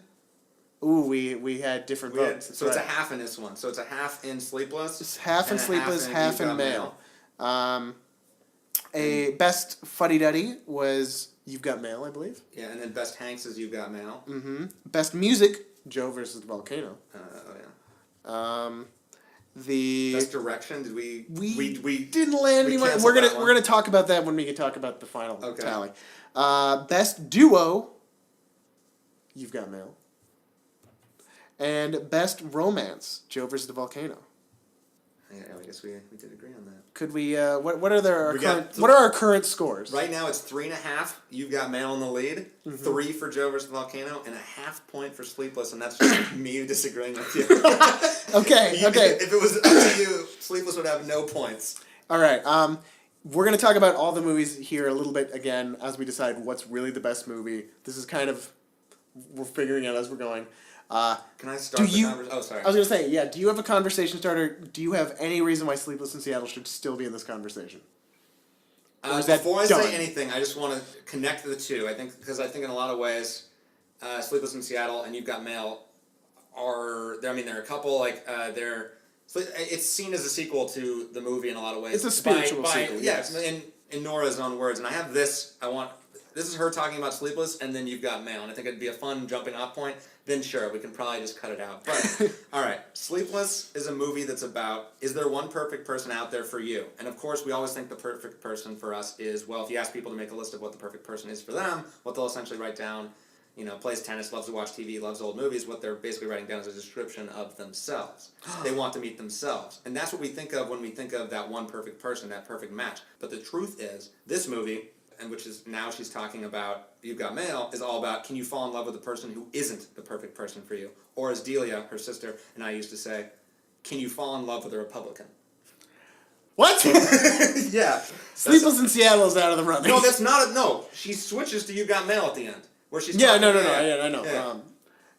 Ooh, we had different votes. So it's a half in this one. So it's a half in Sleepless. It's half in Sleepless, half in Mail. A best fuddy-duddy was You've Got Mail, I believe. Yeah, and then best Hanks is You've Got Mail. Mm-hmm. Best music, Joe versus the Volcano. The best direction, did we didn't land anywhere. We're gonna talk about that when we can talk about the final tally. Best duo, You've Got Mail. And best romance, Joe versus the Volcano. Yeah, I guess we did agree on that. Could we? What are our current scores? Right now it's 3.5. You've Got Mail in the lead. 3 for Joe versus the Volcano, and a half point for Sleepless, and that's just me disagreeing with you. Okay. If it was up to you, Sleepless would have no points. All right. We're gonna talk about all the movies here a little bit again as we decide what's really the best movie. This is kind of we're figuring out as we're going. Can I start the conversation? Oh, sorry. I was going to say, yeah, do you have a conversation starter? Do you have any reason why Sleepless in Seattle should still be in this conversation? Before I say anything, I just want to connect the two. Because I think in a lot of ways, Sleepless in Seattle and You've Got Mail they're a couple, it's seen as a sequel to the movie in a lot of ways. It's a spiritual sequel. Yes, in Nora's own words. And I have this, this is her talking about Sleepless, and then You've Got Mail. And I think it'd be a fun jumping off point. Then sure, we can probably just cut it out. But, alright, Sleepless is a movie that's about, is there one perfect person out there for you? And of course, we always think the perfect person for us is, well, if you ask people to make a list of what the perfect person is for them, what they'll essentially write down, plays tennis, loves to watch TV, loves old movies, what they're basically writing down is a description of themselves. They want to meet themselves. And that's what we think of when we think of that one perfect person, that perfect match. But the truth is, this movie, and which is now she's talking about You've Got Mail, is all about, can you fall in love with the person who isn't the perfect person for you? Or as Delia, her sister, and I used to say, can you fall in love with a Republican? What? Yeah. Sleepless in Seattle is out of the running. No, that's not no. She switches to You've Got Mail at the end. Where she's I know. Yeah.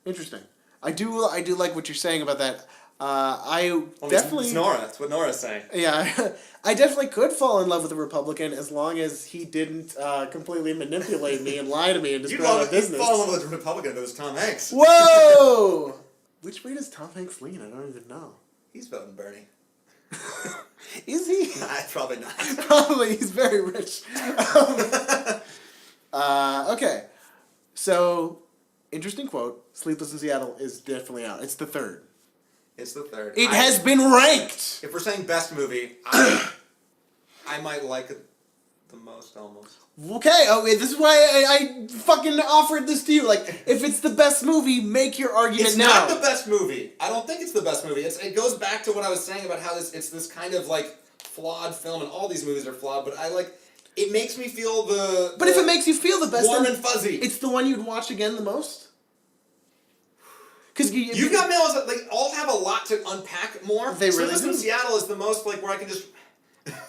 Interesting. I do like what you're saying about that. Definitely. It's Nora. That's what Nora's saying. Yeah, I definitely could fall in love with a Republican as long as he didn't completely manipulate me and lie to me and just go out of business. You'd fall in love with a Republican if it was Tom Hanks. Whoa! Which way does Tom Hanks lean? I don't even know. He's voting Bernie. Is he? Nah, probably not. Probably. He's very rich. Okay. So, interesting quote. Sleepless in Seattle is definitely out. It's the third. It's the third. It has been ranked! If we're saying best movie, I might like it the most, almost. Okay, this is why I fucking offered this to you. Like, if it's the best movie, make your argument now. It's not the best movie. I don't think it's the best movie. It goes back to what I was saying about how it's this kind of, flawed film, and all these movies are flawed, but it makes me feel But if it makes you feel the best, warm and fuzzy. It's the one you'd watch again the most? Because You've Got Mail is all have a lot to unpack more. They really Sleepless in Seattle is the most where I can just.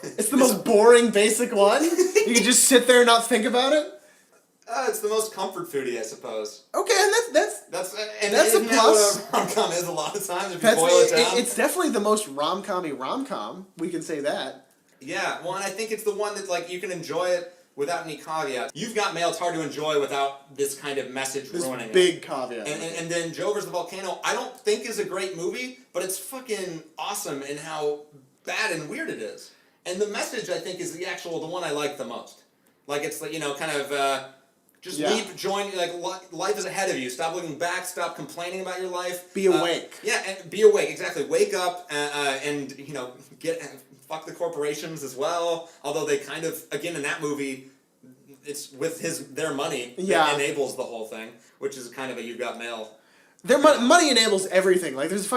It's the most boring, basic one. You can just sit there and not think about it. It's the most comfort foodie, I suppose. Okay, and that's that's a plus. What a rom-com is a lot of times if you That's boil it down. it's definitely the most rom-com-y rom-com. We can say that. Yeah, well, and I think it's the one that like you can enjoy it without any caveats. You've Got Mail, it's hard to enjoy without this kind of message ruining big it. caveat. And then Joe vs. the Volcano, I don't think is a great movie, but it's fucking awesome in how bad and weird it is. And the message, I think, is the one I like the most. Like, it's, kind of, just leap, join, like, life is ahead of you. Stop looking back, stop complaining about your life. Be awake. Yeah, and be awake, exactly. Wake up and, fuck the corporations as well. Although they kind of, again, in that movie, it's with their money that enables the whole thing, which is kind of a You've Got Mail. Their money enables everything. Like, there's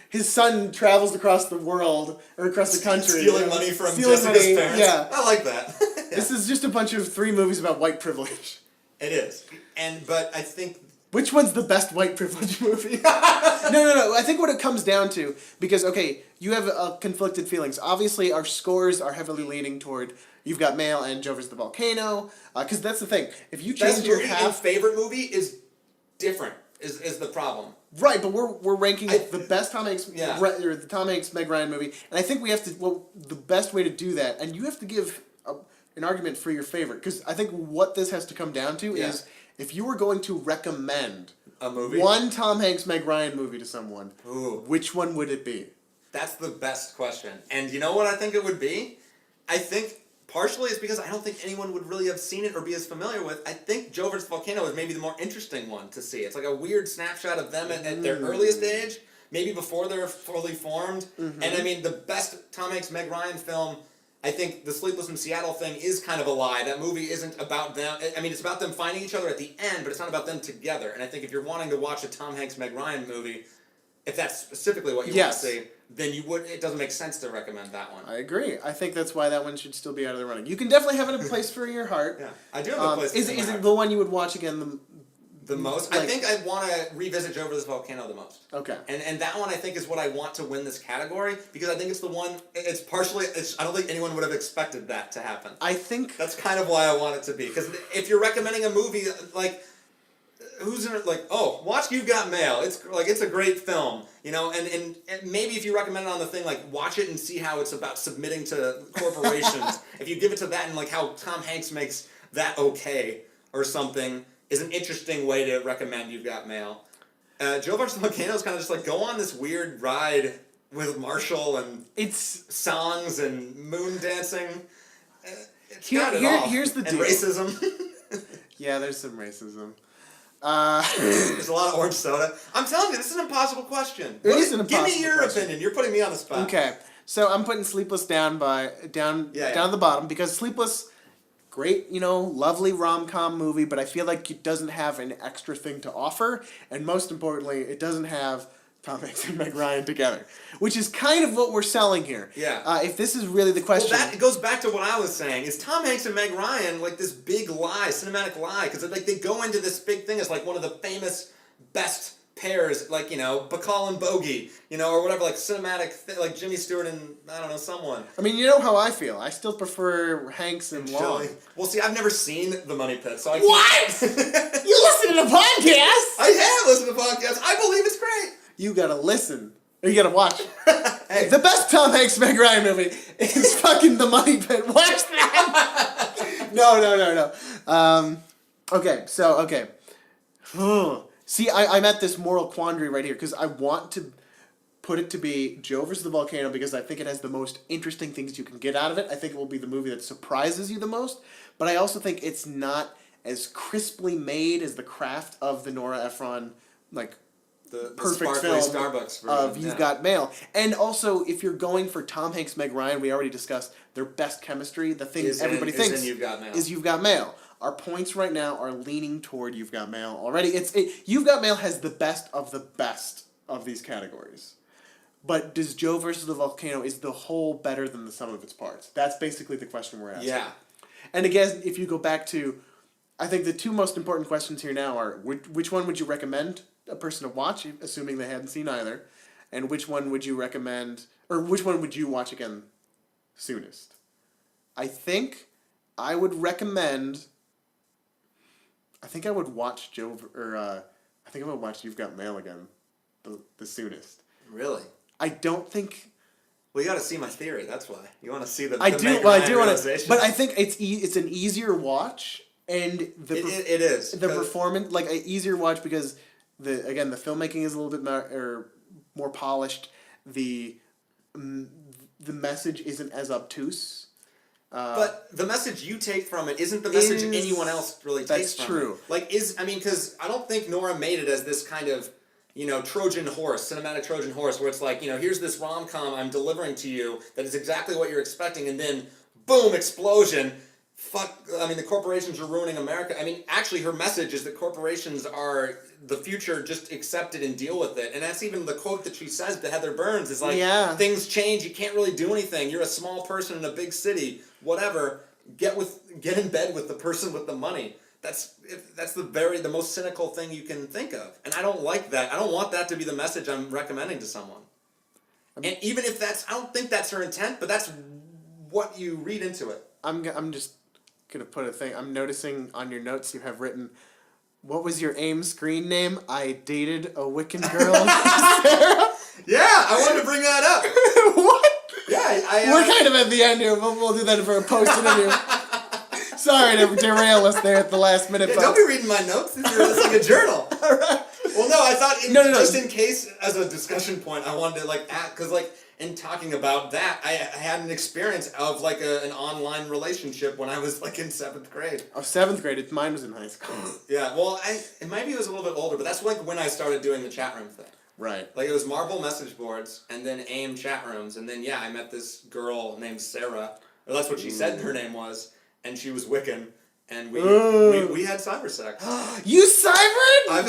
his son travels across the world, or across the country. Stealing money from Jessica's parents. Yeah. I like that. Yeah. This is just a bunch of 3 movies about white privilege. It is. But I think... Which one's the best white privilege movie? No. I think what it comes down to, because, okay, you have conflicted feelings. Obviously, our scores are heavily leaning toward You've Got Mail and Joe vs. the Volcano, because that's the thing. If you change your favorite movie is different, is the problem. Right, but we're ranking the best Tom Hanks, or the Tom Hanks Meg Ryan movie, and I think we have to, the best way to do that, and you have to give an argument for your favorite, because I think what this has to come down to is, if you were going to recommend a movie, one Tom Hanks Meg Ryan movie to someone, which one would it be? That's the best question. And you know what I think it would be? I think partially it's because I don't think anyone would really have seen it or be as familiar with. I think Joe vs. Volcano is maybe the more interesting one to see. It's like a weird snapshot of them at their earliest age, maybe before they're fully formed. And I mean, the best Tom Hanks Meg Ryan film, I think the Sleepless in Seattle thing is kind of a lie. That movie isn't about them. I mean, it's about them finding each other at the end, but it's not about them together. And I think if you're wanting to watch a Tom Hanks Meg Ryan movie, if that's specifically what you want to see, then it doesn't make sense to recommend that one. I agree. I think that's why that one should still be out of the running. You can definitely have it in a place for your heart. Yeah, I do have a place for my heart. Is it the one you would watch again the most? Like, I think I want to revisit Joe vs. Volcano the most. Okay. And that one I think is what I want to win this category, because I think it's the one, I don't think anyone would have expected that to happen. I think... That's kind of why I want it to be, because if you're recommending a movie, like... Who's in it? Like, watch You've Got Mail. It's a great film, and maybe if you recommend it on the thing, like, watch it and see how it's about submitting to corporations. If you give it to that and like how Tom Hanks makes that okay or something is an interesting way to recommend You've Got Mail. Joe vs. Volcano is kind of just like go on this weird ride with Marshall and songs and moon dancing. Here's the deal. And racism. Yeah, there's some racism. There's a lot of orange soda. I'm telling you, this is an impossible question. It is an impossible question. Give me your opinion. You're putting me on the spot. Okay, so I'm putting Sleepless down at the bottom, because Sleepless, great, lovely rom-com movie, but I feel like it doesn't have an extra thing to offer, and most importantly, it doesn't have Tom Hanks and Meg Ryan together, which is kind of what we're selling here. Yeah. If this is really the question... Well, that goes back to what I was saying. Is Tom Hanks and Meg Ryan like this big lie, cinematic lie? Because like they go into this big thing as like one of the famous best pairs, like, Bacall and Bogey, or whatever, like cinematic, like Jimmy Stewart and, I don't know, someone. I mean, you know how I feel. I still prefer Hanks and Long. Well, see, I've never seen The Money Pit, so I can't... What? You listen to podcasts? I have listened to podcasts. I believe it's great. You gotta listen. Or you gotta watch. Hey. The best Tom Hanks Meg Ryan movie is fucking The Money Pit. Watch that! No. Okay. See, I'm at this moral quandary right here, because I want to put it to be Joe vs. the Volcano, because I think it has the most interesting things you can get out of it. I think it will be the movie that surprises you the most, but I also think it's not as crisply made as The Craft of the Nora Ephron, the perfect film Starbucks version of You've Got Mail. And also, if you're going for Tom Hanks, Meg Ryan, we already discussed their best chemistry. The thing everybody thinks You've Got Mail. is You've Got Mail. Our points right now are leaning toward You've Got Mail already. You've Got Mail has the best of these categories. But does Joe versus the Volcano, is the whole better than the sum of its parts? That's basically the question we're asking. Yeah. And again, if you go back to, I think the two most important questions here now are, which one would you recommend a person to watch, assuming they hadn't seen either, and which one would you recommend, or which one would you watch again soonest. I think I would recommend. I think I would watch I think I would watch You've Got Mail again, the soonest. Really? I don't think. Well, you got to see my theory. That's why you want to see the. I the do. Meg Well, I Ryan do want to. realization. But I think it's an easier watch, and it is the performance like an easier watch because the filmmaking is a little bit more polished. The message isn't as obtuse. But the message you take from it isn't the message anyone else really takes from it. That's true. Like, because I don't think Nora made it as this kind of, Trojan horse, cinematic Trojan horse, where it's like, here's this rom-com I'm delivering to you that is exactly what you're expecting, and then, boom, explosion. The corporations are ruining America. Actually, her message is that corporations are the future, just accept it and deal with it. And that's even the quote that she says to Heather Burns is like, things change, you can't really do anything. You're a small person in a big city, whatever. Get in bed with the person with the money. That's the most cynical thing you can think of. And I don't like that. I don't want that to be the message I'm recommending to someone. And even if I don't think that's her intent, but that's what you read into it. I'm just gonna put a thing. I'm noticing on your notes you have written, what was your AIM screen name? I dated a Wiccan girl. Sarah? Yeah, I wanted to bring that up. What? Yeah, we're kind of at the end here. We'll do that for a post-interview. Sorry to derail us there at the last minute. Yeah, don't be reading my notes. This is like a journal. All right. Well, no, I thought just in case as a discussion point, I wanted to because in talking about that, I had an experience of an online relationship when I was in 7th grade. Oh, 7th grade. Mine was in high school. Yeah, well, maybe it was a little bit older, but that's when I started doing the chat room thing. Right. It was Marble message boards, and then AIM chat rooms, and then I met this girl named Sarah, or that's what she said her name was, and she was Wiccan, and we had cyber sex. You cybered? I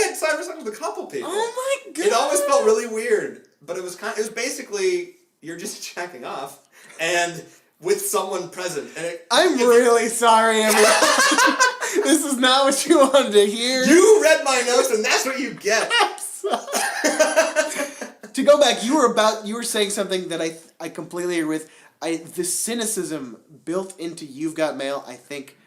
had cyber sex with a couple people. Oh my god! It always felt really weird, but it was basically you're just checking off, and with someone present, and I'm really sorry, everyone. This is not what you wanted to hear. You read my notes, and that's what you get. To go back, you were saying something that I completely agree with. The cynicism built into You've Got Mail, I think,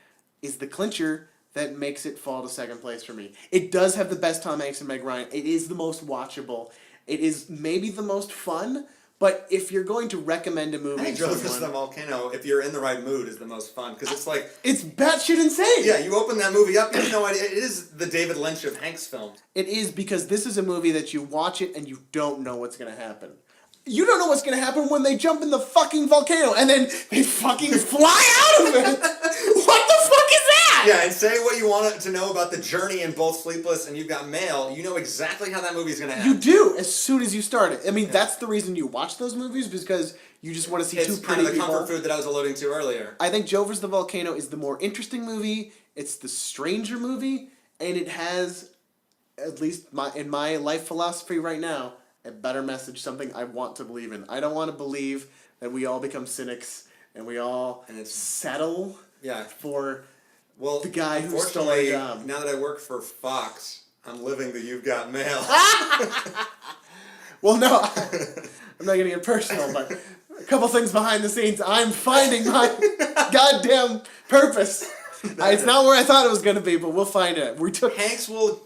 is the clincher that makes it fall to second place for me. It does have the best Tom Hanks and Meg Ryan. It is the most watchable. It is maybe the most fun. But if you're going to recommend a movie, I think Versus the Volcano, if you're in the right mood, is the most fun because it's batshit insane. Yeah, you open that movie up, you have no idea. It is the David Lynch of Hanks films. It is because this is a movie that you watch it and you don't know what's going to happen. You don't know what's going to happen when they jump in the fucking volcano and then they fucking fly out of it. What the fuck is that? Yeah, and say what you want to know about the journey in both Sleepless and You've Got Mail. You know exactly how that movie's going to end. You do, as soon as you start it. That's the reason you watch those movies, because you just want to see two pretty people. It's kind of the comfort food that I was alluding to earlier. I think Versus the Volcano is the more interesting movie. It's the stranger movie, and it has, at least in my life philosophy right now, a better message, something I want to believe in. I don't want to believe that we all become cynics and we all settle for the guy who stole our job. Now that I work for Fox, I'm living the You've Got Mail. Well, no, I'm not going to get personal, but a couple things behind the scenes. I'm finding my goddamn purpose. It's not where I thought it was going to be, but we'll find it. Hanks will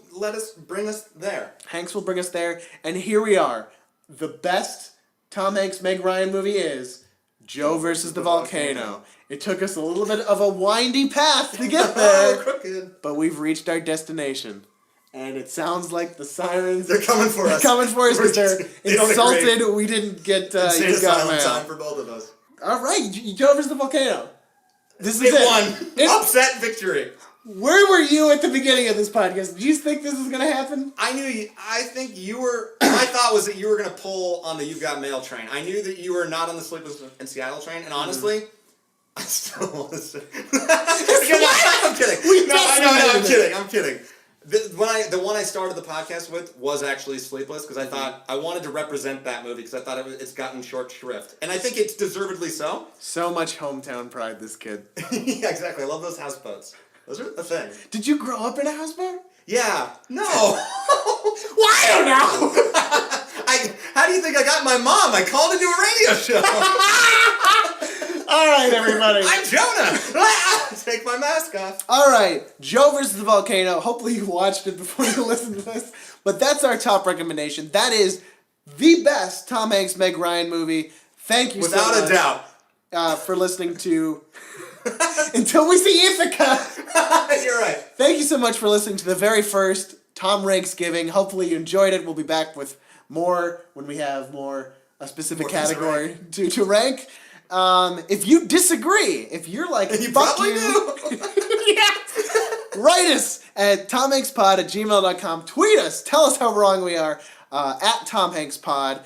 bring us there. Hanks will bring us there, and here we are. The best Tom Hanks Meg Ryan movie is Joe versus the Volcano. It took us a little bit of a windy path to get there, crooked. But we've reached our destination. And it sounds like the sirens... They're coming for us. They're coming for us because they're insulted we didn't get You Got Mail. Time for both of us. All right, Joe versus the Volcano. This is it. Won. Upset victory. Where were you at the beginning of this podcast? Did you think this was going to happen? I think you were... My thought was that you were going to pull on the You've Got Mail train. I knew that you were not on the Sleepless in Seattle train, and honestly... I still want to say... I'm kidding. I'm kidding. The one I started the podcast with was actually Sleepless, because I thought I wanted to represent that movie, because I thought it's gotten short shrift. And I think it's deservedly so. So much hometown pride, this kid. Yeah, exactly. I love those houseboats. Those are the thing. Did you grow up in a houseboat? Yeah. No. Well, I don't know. How do you think I got my mom? I called into a radio show. right, everybody. I'm Jonah. Take my mask off. All right, Joe versus the Volcano. Hopefully you watched it before you listened to this. But that's our top recommendation. That is the best Tom Hanks, Meg Ryan movie. Thank you Without so much. a doubt. For listening to Until We See Ithaca. You're right. Thank you so much for listening to the very first TomRanksgiving. Hopefully you enjoyed it. We'll be back with more when we have a specific category to rank. If you disagree, if you're like, and you fuck probably you, do. write us at tomhankspod@gmail.com. Tweet us. Tell us how wrong we are at tomhankspod.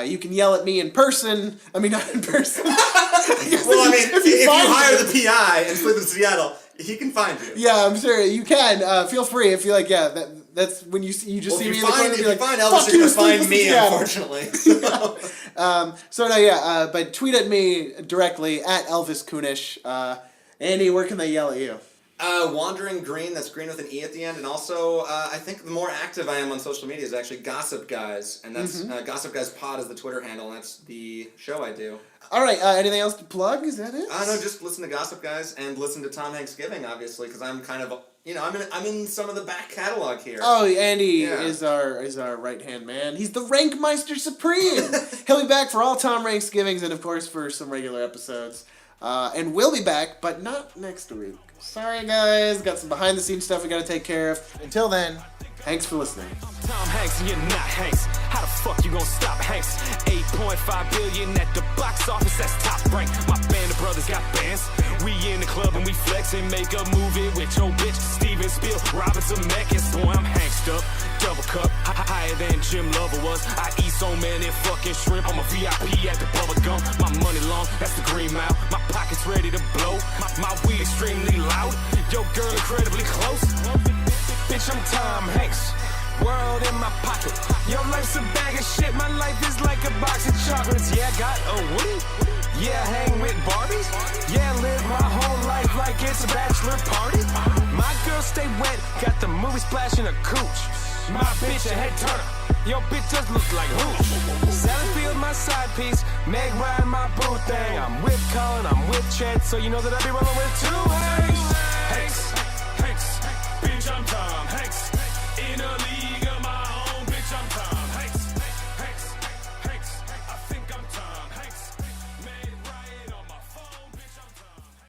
You can yell at me in person. I mean, not in person. Well, I mean, if you hire the PI and live in Seattle, he can find you. Yeah, I'm sure you can. Feel free if you like. Yeah, that's when you see me in the corner. If you find Elvis, you're gonna find me. Unfortunately. But tweet at me directly at Elvis Kunesh. Andy, where can they yell at you? Wandering Greene, that's Greene with an E at the end, and also I think the more active I am on social media is actually Gossip Guys, and that's Gossip Guys Pod is the Twitter handle, and that's the show I do. All right, anything else to plug? Is that it? No, just listen to Gossip Guys and listen to TomRanksgiving, obviously, because I'm kind of, I'm in some of the back catalog here. Oh, Andy is our right-hand man. He's the Rankmeister Supreme. He'll be back for all TomRanksgivings and, of course, for some regular episodes. And we'll be back, but not next week. Sorry, guys. Got some behind-the-scenes stuff we got to take care of. Until then, thanks for listening. Tom Hanks and you're not Hanks. How the fuck you gonna stop Hanks? 8.5 billion at the box office, that's top rank. My band of brothers got bands. We in the club and we flex and make a movie with your bitch. Steven Spiel, Robert Zemeckis. Boy, I'm Hanked up. Double cup, higher than Jim Lover was. I eat so many fucking shrimp. I'm a VIP at the Bubba Gum. My money long, that's the Green Mile. My pocket's ready to blow. My weed extremely loud. Your girl incredibly close. Bitch, I'm Tom Hanks. World in my pocket. Your life's a bag of shit. My life is like a box of chocolates. Yeah, I got a Woody. Yeah, hang with Barbies. Yeah, live my whole life like it's a bachelor party. My girl stay wet. Got the movie splash in a cooch. My bitch a head turner. Your bitch just look like hooch. Sallyfield, my side piece. Meg Ryan, my boo thing. I'm with Colin, I'm with Chet, so you know that I be rolling with two. Hey.